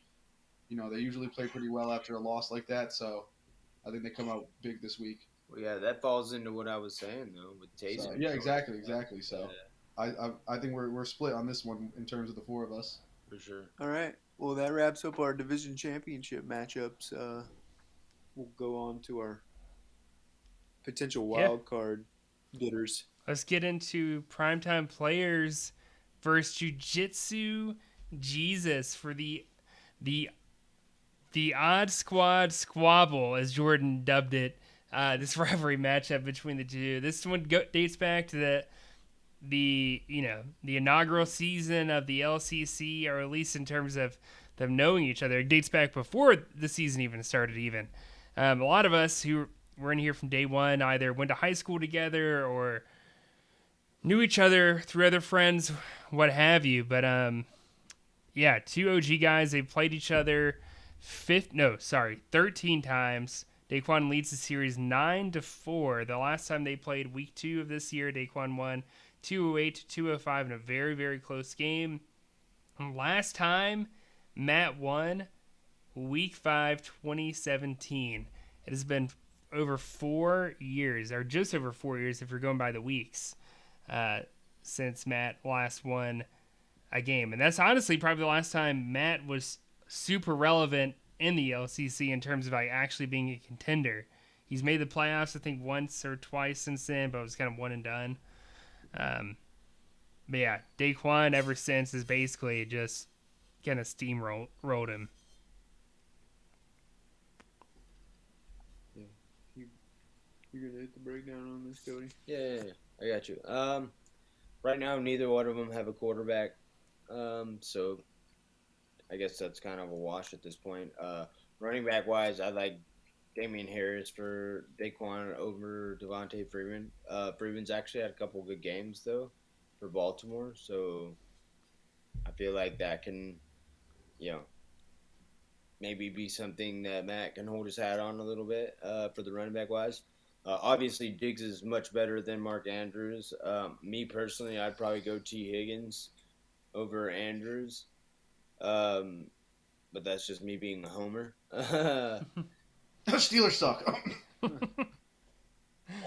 they usually play pretty well after a loss like that. So I think they come out big this week. Well, yeah, that falls into what I was saying, though, with Taysom. So, yeah, exactly. So I think we're split on this one in terms of the four of us. For sure. All right. Well, that wraps up our division championship matchups. We'll go on to our potential wild card bidders. Let's get into primetime players versus Jiu-Jitsu Jesus for the odd squad squabble, as Jordan dubbed it. This rivalry matchup between the two. This one dates back to the inaugural season of the LCC, or at least in terms of them knowing each other. It dates back before the season even started. A lot of us who were in here from day one either went to high school together or knew each other through other friends, what have you. But two OG guys. They played each other 13 times. Daquan leads the series 9-4. The last time they played, week 2 of this year, Daquan won 208-205 in a very, very close game. And last time Matt won, week 5, 2017. It has been over 4 years, or just over 4 years if you're going by the weeks, since Matt last won a game. And that's honestly probably the last time Matt was super relevant in the LCC in terms of actually being a contender. He's made the playoffs, I think, once or twice since then, but it was kind of one and done. But yeah, Daquan ever since has basically just kind of steamrolled him. Yeah. You're gonna hit the breakdown on this, Cody? Yeah, I got you. Right now, neither one of them have a quarterback, so I guess that's kind of a wash at this point. Running back wise, I like Damian Harris for Daquan over Devontae Freeman. Freeman's actually had a couple good games though for Baltimore, so I feel like that can, maybe be something that Matt can hold his hat on a little bit for the running back wise. Obviously, Diggs is much better than Mark Andrews. Me personally, I'd probably go T. Higgins over Andrews. But that's just me being a homer. Steelers suck.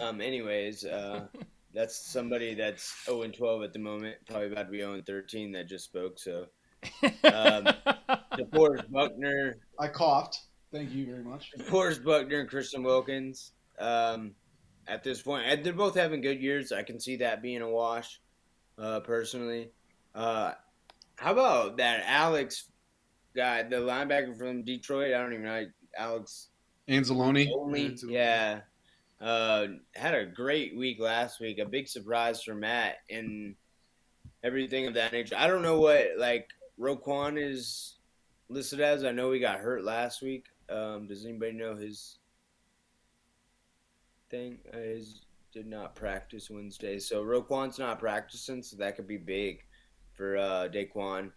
Anyways, That's somebody that's 0-12 at the moment, probably about to be 0-13 that just spoke. So, DeForest Buckner, I coughed. Thank you very much. DeForest Buckner, and Christian Wilkins. At this point, and they're both having good years. I can see that being a wash, personally. How about that Alex guy, the linebacker from Detroit? I don't even know. Alex Anzalone. only, yeah. Had a great week last week. A big surprise for Matt and everything of that nature. I don't know what like Roquan is listed as. I know he got hurt last week. Does anybody know his thing? His did not practice Wednesday, so Roquan's not practicing, so that could be big for Daquan,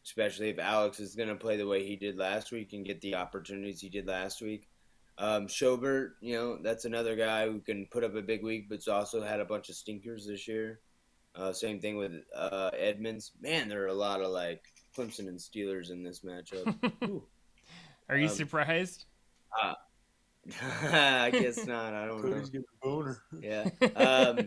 especially if Alex is going to play the way he did last week and get the opportunities he did last week. Schobert, that's another guy who can put up a big week, but's also had a bunch of stinkers this year. Same thing with Edmonds. Man, there are a lot of like Clemson and Steelers in this matchup. Are you surprised? I guess not. I don't Cody's know. getting a boner. Yeah.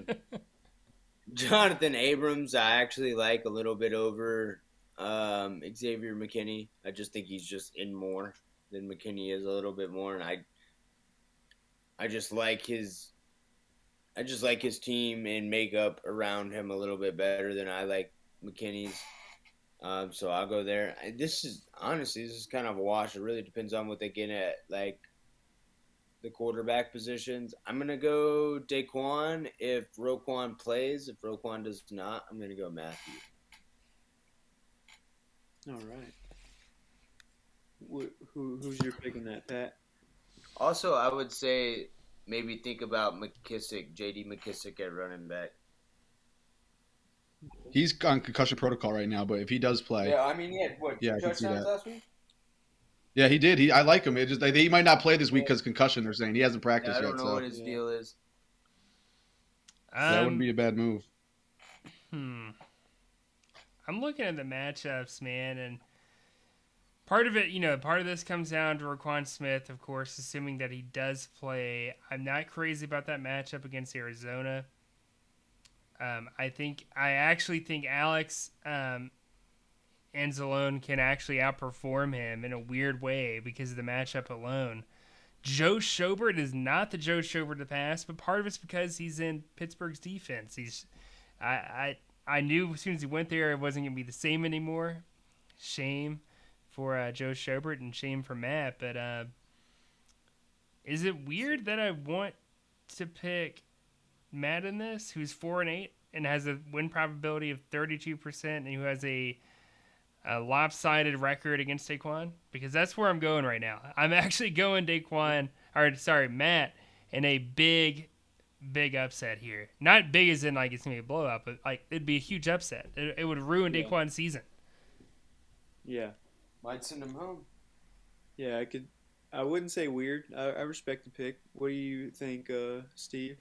Jonathan Abrams, I actually like a little bit over Xavier McKinney. I just think he's just in more than McKinney is a little bit more, and I just like his team and makeup around him a little bit better than I like McKinney's. So I'll go there. This is kind of a wash. It really depends on what they get at like the quarterback positions. I'm gonna go Daquan if Roquan plays. If Roquan does not, I'm gonna go Matthew. All right. Who's your pick in that, Pat? Also, I would say maybe think about McKissick, J.D. McKissick at running back. He's on concussion protocol right now, but if he does play, Yeah, I mean, he had Yeah, I two can see touchdowns that. last week? yeah, he did. I like him. It just he might not play this week because concussion. They're saying he hasn't Yeah, practiced I don't yet, know so what his deal is. that wouldn't be a bad move. I'm looking at the matchups, man, and part of this comes down to Roquan Smith, of course, assuming that he does play. I'm not crazy about that matchup against Arizona. I actually think Alex Anzalone can actually outperform him in a weird way because of the matchup alone. Joe Schobert is not the Joe Schobert of the past, but part of it's because he's in Pittsburgh's defense. I knew as soon as he went there it wasn't going to be the same anymore. Shame for Joe Schobert and shame for Matt, but is it weird that I want to pick Matt in this, who's 4-8 and has a win probability of 32%, and who has a lopsided record against Daquan? Because that's where I'm going right now. I'm actually going Matt, in a big upset here. Not big as in like it's gonna be a blowout, but like it'd be a huge upset. It would ruin Daquan's season. Yeah. Might send him home. Yeah, I wouldn't say weird. I respect the pick. What do you think, Steve?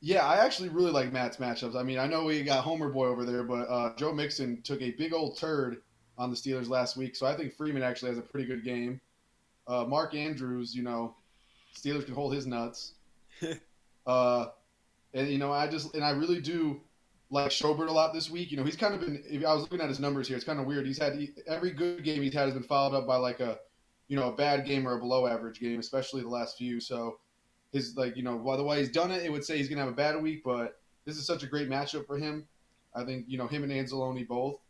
Yeah, I actually really like Matt's matchups. I mean, I know we got Homer Boy over there, but Joe Mixon took a big old turd on the Steelers last week, so I think Freeman actually has a pretty good game. Mark Andrews, Steelers can hold his nuts. And I really do like Schobert a lot this week. He's kind of been. If I was looking at his numbers here, it's kind of weird. Every good game he's had has been followed up by like a bad game or a below average game, especially the last few. So his by the way he's done it, it would say he's gonna have a bad week, but this is such a great matchup for him. I think him and Anzalone both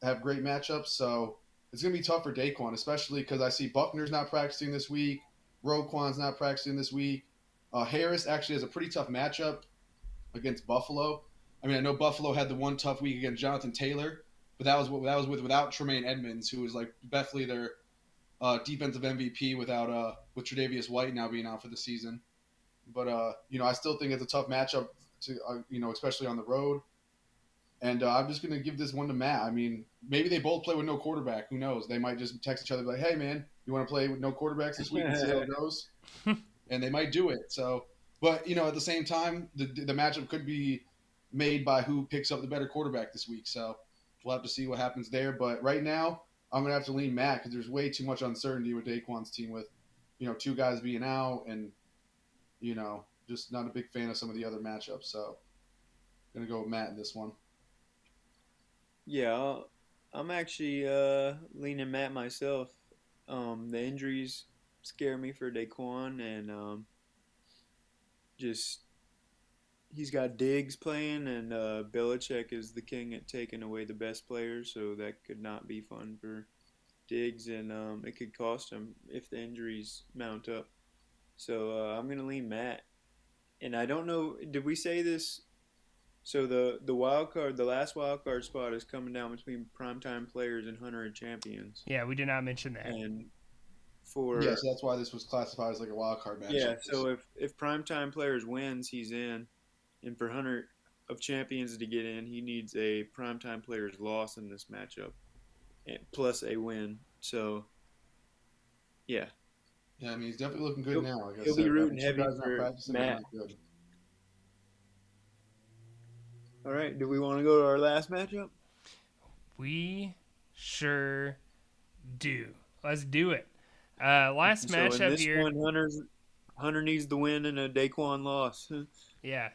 have great matchups, so it's gonna be tough for Daquan, especially because I see Buckner's not practicing this week, Roquan's not practicing this week. Harris actually has a pretty tough matchup against Buffalo. I mean, I know Buffalo had the one tough week against Jonathan Taylor, but that was without Tremaine Edmonds, who was like definitely their defensive MVP with Tre'Davious White now being out for the season. But I still think it's a tough matchup to especially on the road. And I'm just gonna give this one to Matt. I mean, maybe they both play with no quarterback. Who knows? They might just text each other like, "Hey, man, you want to play with no quarterbacks this week and see how it goes?" And they might do it. So, but at the same time, the matchup could be made by who picks up the better quarterback this week. So we'll have to see what happens there. But right now, I'm gonna have to lean Matt because there's way too much uncertainty with Daquan's team with two guys being out and just not a big fan of some of the other matchups. So I'm gonna go with Matt in this one. Yeah, I'm actually leaning Matt myself. The injuries scare me for Daquan, and just he's got Diggs playing, and Belichick is the king at taking away the best players, so that could not be fun for Diggs, and it could cost him if the injuries mount up. So I'm gonna lean Matt, and I don't know. Did we say this? So the wild card, the last wild card spot is coming down between primetime players and Hunter and champions. Yeah, we did not mention that. And for Yeah, so that's why this was classified as like a wild card matchup. yeah, so if primetime players wins, he's in, and for Hunter of champions to get in, he needs a primetime players loss in this matchup, and plus a win. So yeah, Yeah, I mean, he's definitely looking good now. Like I he'll said, be rooting two heavy guys not for practicing, Matt. not good. All right, do we want to go to our last matchup? We sure do. Let's do it. Last So in matchup this here. one, Hunter needs the win and a Daquan loss. Yeah.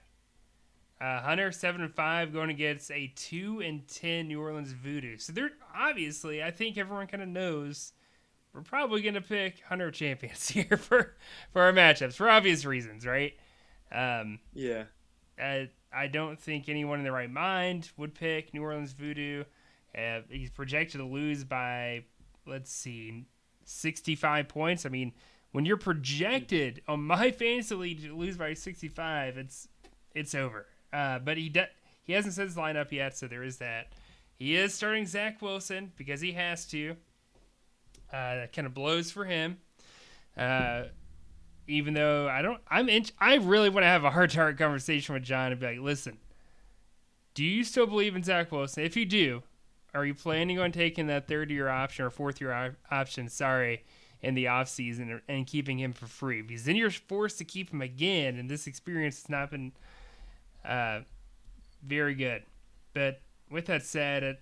Hunter 7-5 going against a 2-10 New Orleans Voodoo. So they're obviously, I think everyone kind of knows we're probably going to pick Hunter champions here for our matchups for obvious reasons, right? Yeah. I don't think anyone in their right mind would pick New Orleans Voodoo. He's projected to lose by, let's see, 65 points. I mean, when you're projected on my fantasy league to lose by 65, it's over. But he hasn't said his lineup yet, so there is that. He is starting Zach Wilson because he has to. That kind of blows for him. Even though I really want to have a heart-to-heart conversation with John and be like, listen, do you still believe in Zach Wilson? If you do, are you planning on taking that third-year option or fourth-year option, in the offseason and keeping him for free? Because then you're forced to keep him again, and this experience has not been very good. But with that said,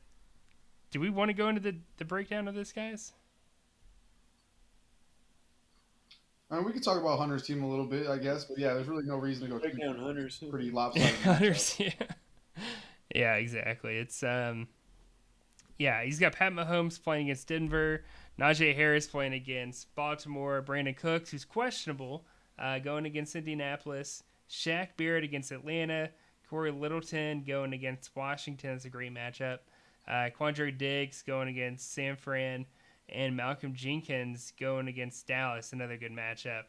do we want to go into the breakdown of this, guys? I mean, we could talk about Hunter's team a little bit, I guess, but yeah, there's really no reason to go Break down Hunter's. pretty lopsided. Hunter's, yeah, exactly. It's he's got Pat Mahomes playing against Denver, Najee Harris playing against Baltimore, Brandon Cooks, who's questionable, going against Indianapolis, Shaq Barrett against Atlanta, Corey Littleton going against Washington. It's a great matchup. Quandre Diggs going against San Fran, and Malcolm Jenkins going against Dallas, another good matchup.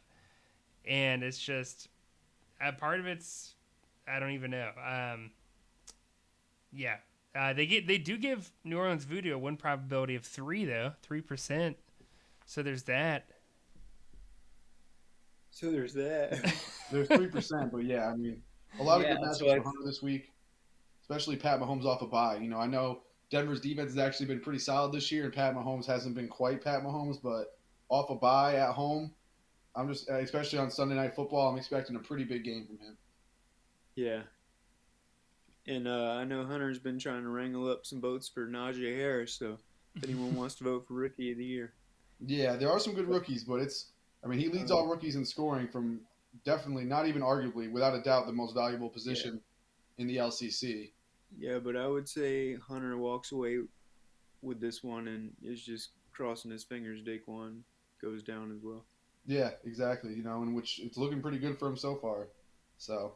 And it's just, part of it's, I don't even know. They do give New Orleans Voodoo a win probability of 3, though, 3%. So there's that. There's 3%, but yeah, I mean, a lot of good matchups for Hunter this week, especially Pat Mahomes off a bye. You know, I know Denver's defense has actually been pretty solid this year, and Pat Mahomes hasn't been quite Pat Mahomes, but off a bye at home, I'm just, especially on Sunday Night Football, I'm expecting a pretty big game from him. Yeah. And I know Hunter's been trying to wrangle up some votes for Najee Harris, so if anyone wants to vote for Rookie of the Year. Yeah, there are some good rookies, but he leads all rookies in scoring from definitely, not even arguably, without a doubt, the most valuable position in the LCC. Yeah, but I would say Hunter walks away with this one and is just crossing his fingers Daquan goes down as well. Yeah, exactly. You know, in which it's looking pretty good for him so far. So.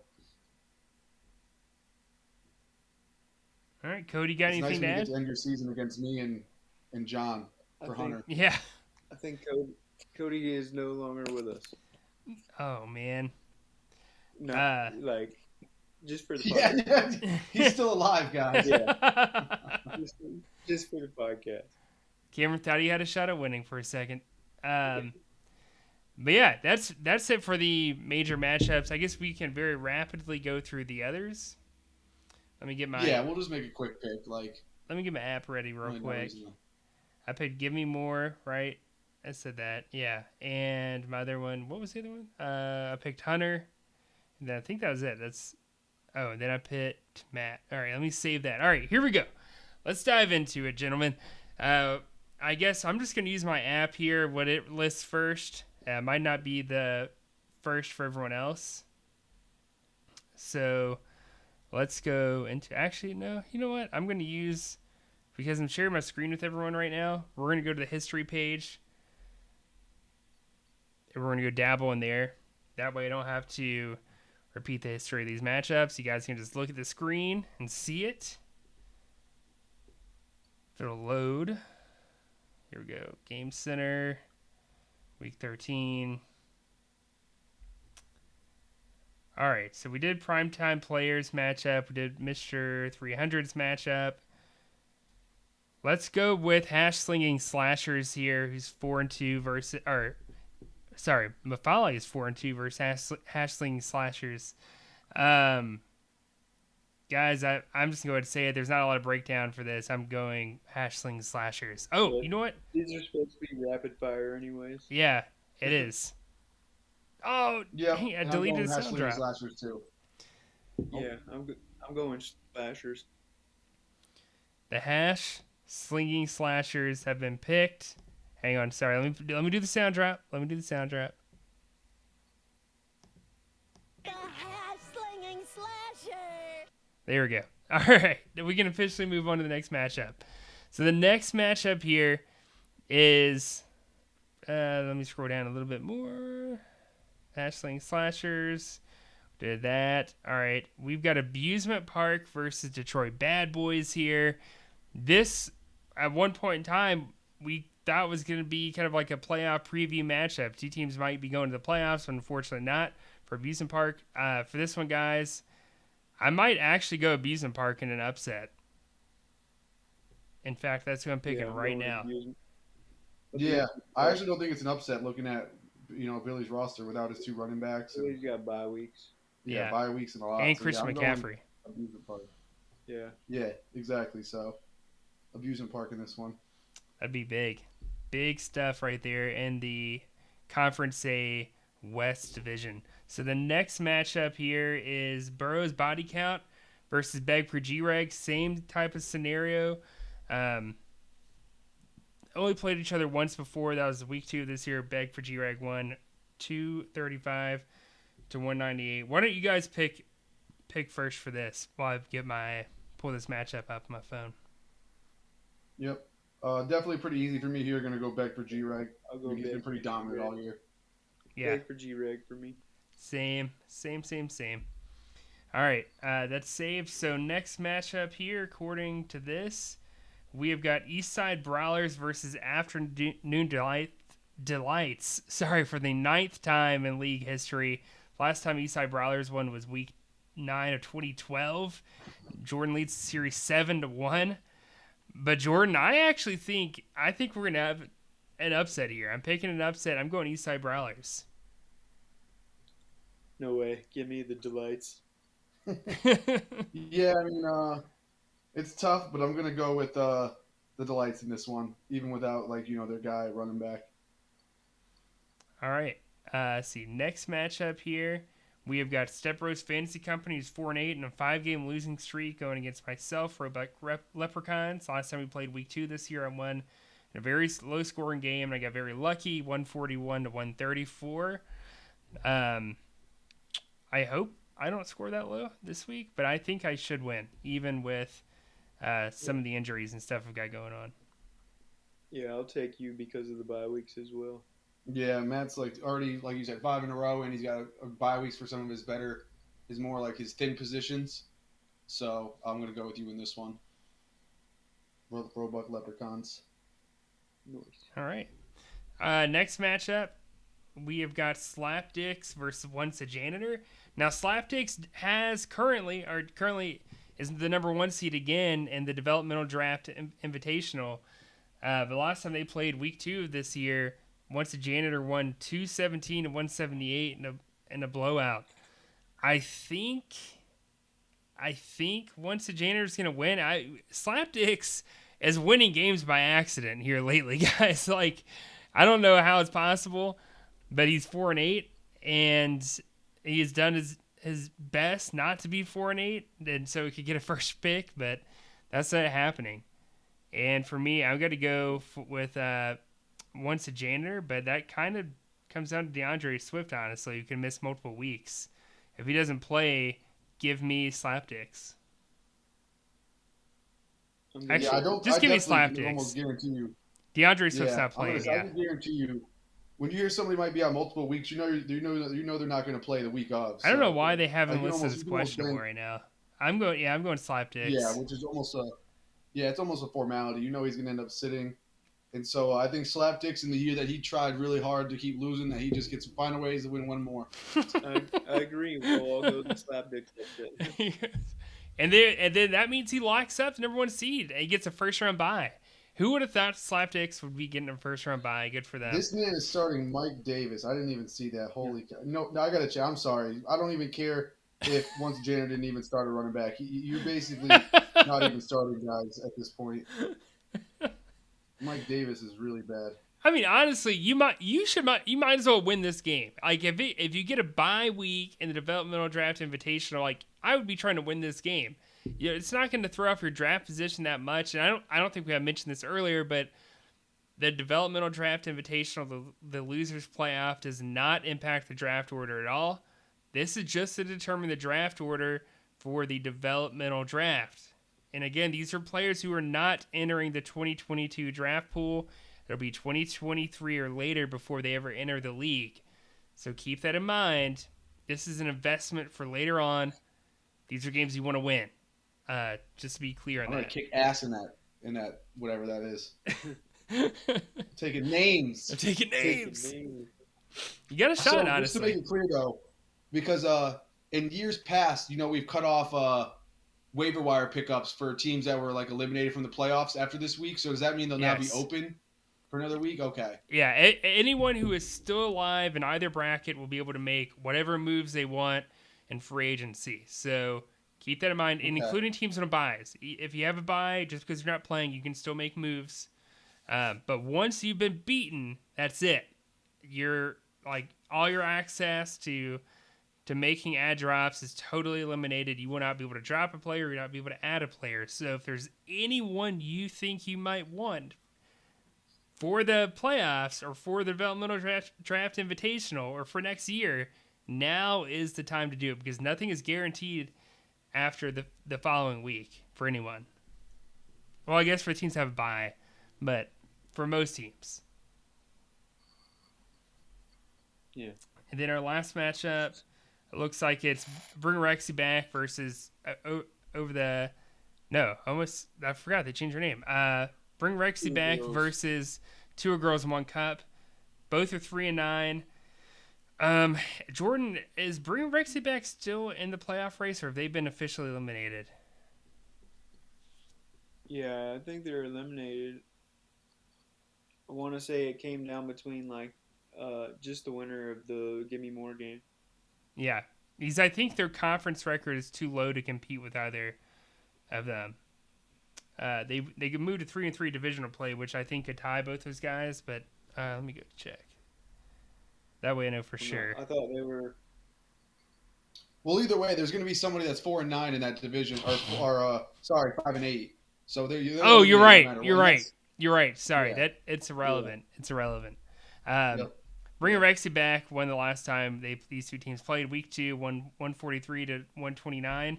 All right, Cody, got it's anything nice when to you add? get to end your season against me and John for Hunter. Yeah. I think Cody is no longer with us. Oh, man. No, just for the podcast. Yeah, he's still alive, guys. Yeah. just for the podcast. Cameron thought he had a shot at winning for a second. But yeah, that's it for the major matchups. I guess we can very rapidly go through the others. Let me get my we'll just make a quick pick. Let me get my app ready real quick. I picked Give Me More, right? I said that, yeah. And my other one, what was the other one? I picked Hunter. And then I think that was it. And then I picked Matt. All right, let me save that. All right, here we go. Let's dive into it, gentlemen. I guess I'm just going to use my app here, what it lists first. Might not be the first for everyone else. So let's go into, actually, no, you know what? I'm going to use, because I'm sharing my screen with everyone right now, we're going to go to the history page. And we're going to go dabble in there. That way I don't have to repeat the history of these matchups. You guys can just look at the screen and see it. If it'll load. Here we go. Game Center. Week 13. All right, so we did Primetime Players matchup. We did Mr. 300's matchup. Let's go with Hash Slinging Slashers here, who's 4-2 versus, Mafali is 4-2 versus Hash Slinging Slashers. Guys, I'm just going to go ahead and say it. There's not a lot of breakdown for this. I'm going Hash Slinging Slashers. Oh, you know what? These are supposed to be rapid fire, anyways. Yeah, it is. Oh, Yeah, dang, I and I'm deleted going the Hash sound Slinging drop. Slashers too. Yeah, I'm going slashers. The Hash Slinging Slashers have been picked. Hang on, sorry. Let me do the sound drop. The hash-slinging slasher. There we go. All right, we can officially move on to the next matchup. So the next matchup here is, let me scroll down a little bit more. Hash Slinging Slashers. Did that. All right, we've got Abusement Park versus Detroit Bad Boys here. This, at one point in time, we thought was going to be kind of like a playoff preview matchup. Two teams might be going to the playoffs, but unfortunately not for Abusement Park. For this one, guys, I might actually go Abusement Park in an upset. In fact, that's who I'm picking right now. Yeah, I actually don't think it's an upset looking at Billy's roster without his two running backs. He's got bye weeks. Yeah. Bye weeks and a lot. And So, Christian I'm going McCaffrey. Abusement Park. Yeah. Exactly. So, Abusement Park in this one. That'd be big. Big stuff right there in the Conference A West Division. So the next matchup here is Burrow's Body Count versus Beg for G-Reg. Same type of scenario. Only played each other once before. That was week 2 this year. Beg for G-Reg won 235 to 198. Why don't you guys pick first for this while I pull this matchup up on my phone? Yep. Definitely pretty easy for me here. Going to go back for G-Reg. I'll go He's been Beg pretty for dominant G-Reg. all year. Yeah. Beg for G-Reg for me. Same. All right, that's saved. So next matchup here, according to this, we have got Eastside Brawlers versus Afternoon Delights. Sorry, for the 9th time in league history. Last time Eastside Brawlers won was week 9 of 2012. Jordan leads the series 7-1. But Jordan, I think we're gonna have an upset here. I'm picking an upset. I'm going Eastside Brawlers. No way. Give me the delights. Yeah, I mean, it's tough, but I'm going to go with the Delights in this one, even without, their guy running back. All right. See, next matchup here, we have got Step Rose Fantasy Company, who's 4-8 and a 5-game losing streak, going against myself, Roebuck Leprechauns. Last time we played week 2 this year, I won in a very low-scoring game, and I got very lucky, 141 to 134. I hope I don't score that low this week, but I think I should win, even with some of the injuries and stuff I've got going on. Yeah, I'll take you because of the bye weeks as well. Yeah, Matt's already, like you said, 5 in a row, and he's got a bye weeks for some of his more like his thin positions. So I'm going to go with you in this one. Roebuck Leprechauns. Nice. All right. Next matchup, we have got Slapdicks versus Once a Janitor. Now, Slapdicks currently is the number 1 seed again in the developmental draft invitational. The last time they played week 2 of this year, Once a Janitor won 217 to 178 in a blowout. I think Once a Janitor is going to win. Slapdicks is winning games by accident here lately, guys. I don't know how it's possible, but he's 4-8, and he has done his best not to be 4-8, and so he could get a first pick, but that's not happening. And for me, I'm going to go with Once a Janitor, but that kind of comes down to DeAndre Swift, honestly, who can miss multiple weeks. If he doesn't play, give me slapdicks. I'm I don't. Just I give me definitely can almost slapdicks. guarantee you. DeAndre Swift's Yeah, not playing. I Yeah. can guarantee you. When you hear somebody might be out multiple weeks, you know they're not going to play the week of. I don't know So, why they have him you listed as you can almost questionable bank. right now. I'm going Yeah, slapdicks. which is almost a it's almost a formality. You know he's going to end up sitting, and so I think slapdicks in the year that he tried really hard to keep losing, that he just gets to find ways to win one more. I agree. We'll all go to slapdicks that shit. and then that means he locks up the number 1 seed. And he gets a first round bye. Who would have thought slapdicks would be getting a first round bye? Good for them. This man is starting Mike Davis. I didn't even see that. Holy cow! No, I got to check. I'm sorry. I don't even care if once Janet didn't even start a running back. You're basically not even starting guys at this point. Mike Davis is really bad. I mean, honestly, you might as well win this game. Like if you get a bye week in the developmental draft invitational, like I would be trying to win this game. You know, it's not going to throw off your draft position that much. And I don't think we have mentioned this earlier, but the developmental draft invitational, the losers playoff, does not impact the draft order at all. This is just to determine the draft order for the developmental draft. And again, these are players who are not entering the 2022 draft pool. It'll be 2023 or later before they ever enter the league. So keep that in mind. This is an investment for later on. These are games you want to win. Just to be clear on I'm that. gonna kick ass in that whatever that is. Taking names. I'm taking names. You got a shot, So honestly. just to make it clear though, because in years past, we've cut off waiver wire pickups for teams that were like eliminated from the playoffs after this week. So does that mean they'll now be open for another week? Okay. Yeah, anyone who is still alive in either bracket will be able to make whatever moves they want in free agency. So keep that in mind, and including teams on buys. If you have a buy, just because you're not playing, you can still make moves. But once you've been beaten, that's it. You're like all your access to making ad drops is totally eliminated. You will not be able to drop a player, you'll not be able to add a player. So if there's anyone you think you might want for the playoffs or for the developmental draft invitational or for next year, now is the time to do it, because nothing is guaranteed after the following week for anyone. Well, I guess for teams that have a bye, but for most teams. Yeah. And then our last matchup, it looks like it's Bring Rexy back versus I forgot they changed their name. Bring Rexy back versus Two Girls One Cup. Both are 3-9. Jordan, is Bring Rexy back still in the playoff race, or have they been officially eliminated? Yeah, I think they're eliminated. I want to say it came down between just the winner of the Jim Mora game. Yeah, because I think their conference record is too low to compete with either of them. They could move to 3-3 divisional play, which I think could tie both those guys. But let me go check. That way I know for sure. I thought they were. Well, either way, there's going to be somebody that's 4-9 in that division, or 5-8. So they're you're right. No You're right. You're right. Sorry, it's irrelevant. Yeah. It's irrelevant. Yep. Bringing Rexy back when the last time these two teams played, week 2, 143 to 129.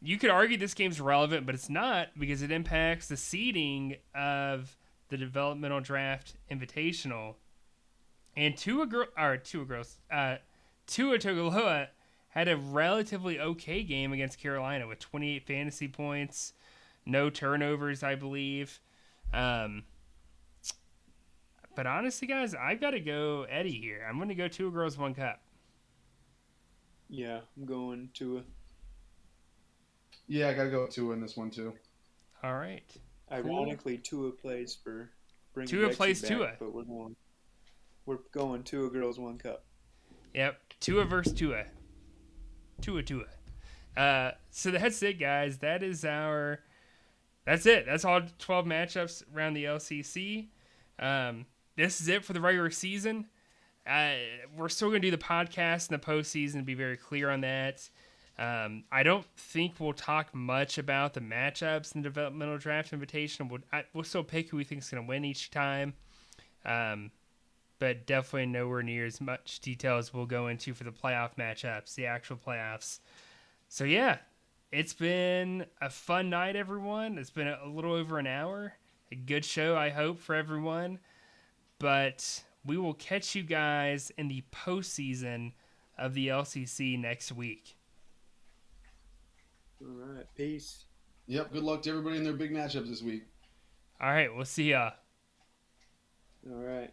You could argue this game's relevant, but it's not, because it impacts the seeding of the developmental draft invitational. And Tua Tagovailoa had a relatively okay game against Carolina with 28 fantasy points, no turnovers, I believe. But honestly, guys, I've got to go Eddie here. I'm going to go Two Girls, One Cup. Yeah, I'm going Tua. Yeah, I got to go with Tua in this one, too. All right. Ironically, Tua plays for bringing Tua Rexy plays back, Tua. But we're going Tua Girls One Cup. Yep. Tua versus Tua. Tua. So that's it, guys. That's it. That's all 12 matchups around the LCC. This is it for the regular season. We're still going to do the podcast in the postseason, to be very clear on that. I don't think we'll talk much about the matchups in the developmental draft invitation. We'll still pick who we think is going to win each time. But definitely nowhere near as much detail as we'll go into for the playoff matchups, the actual playoffs. So yeah, it's been a fun night, everyone. It's been a little over an hour. A good show, I hope, for everyone. But we will catch you guys in the postseason of the LCC next week. All right. Peace. Yep. Good luck to everybody in their big matchups this week. All right, we'll see ya. All right.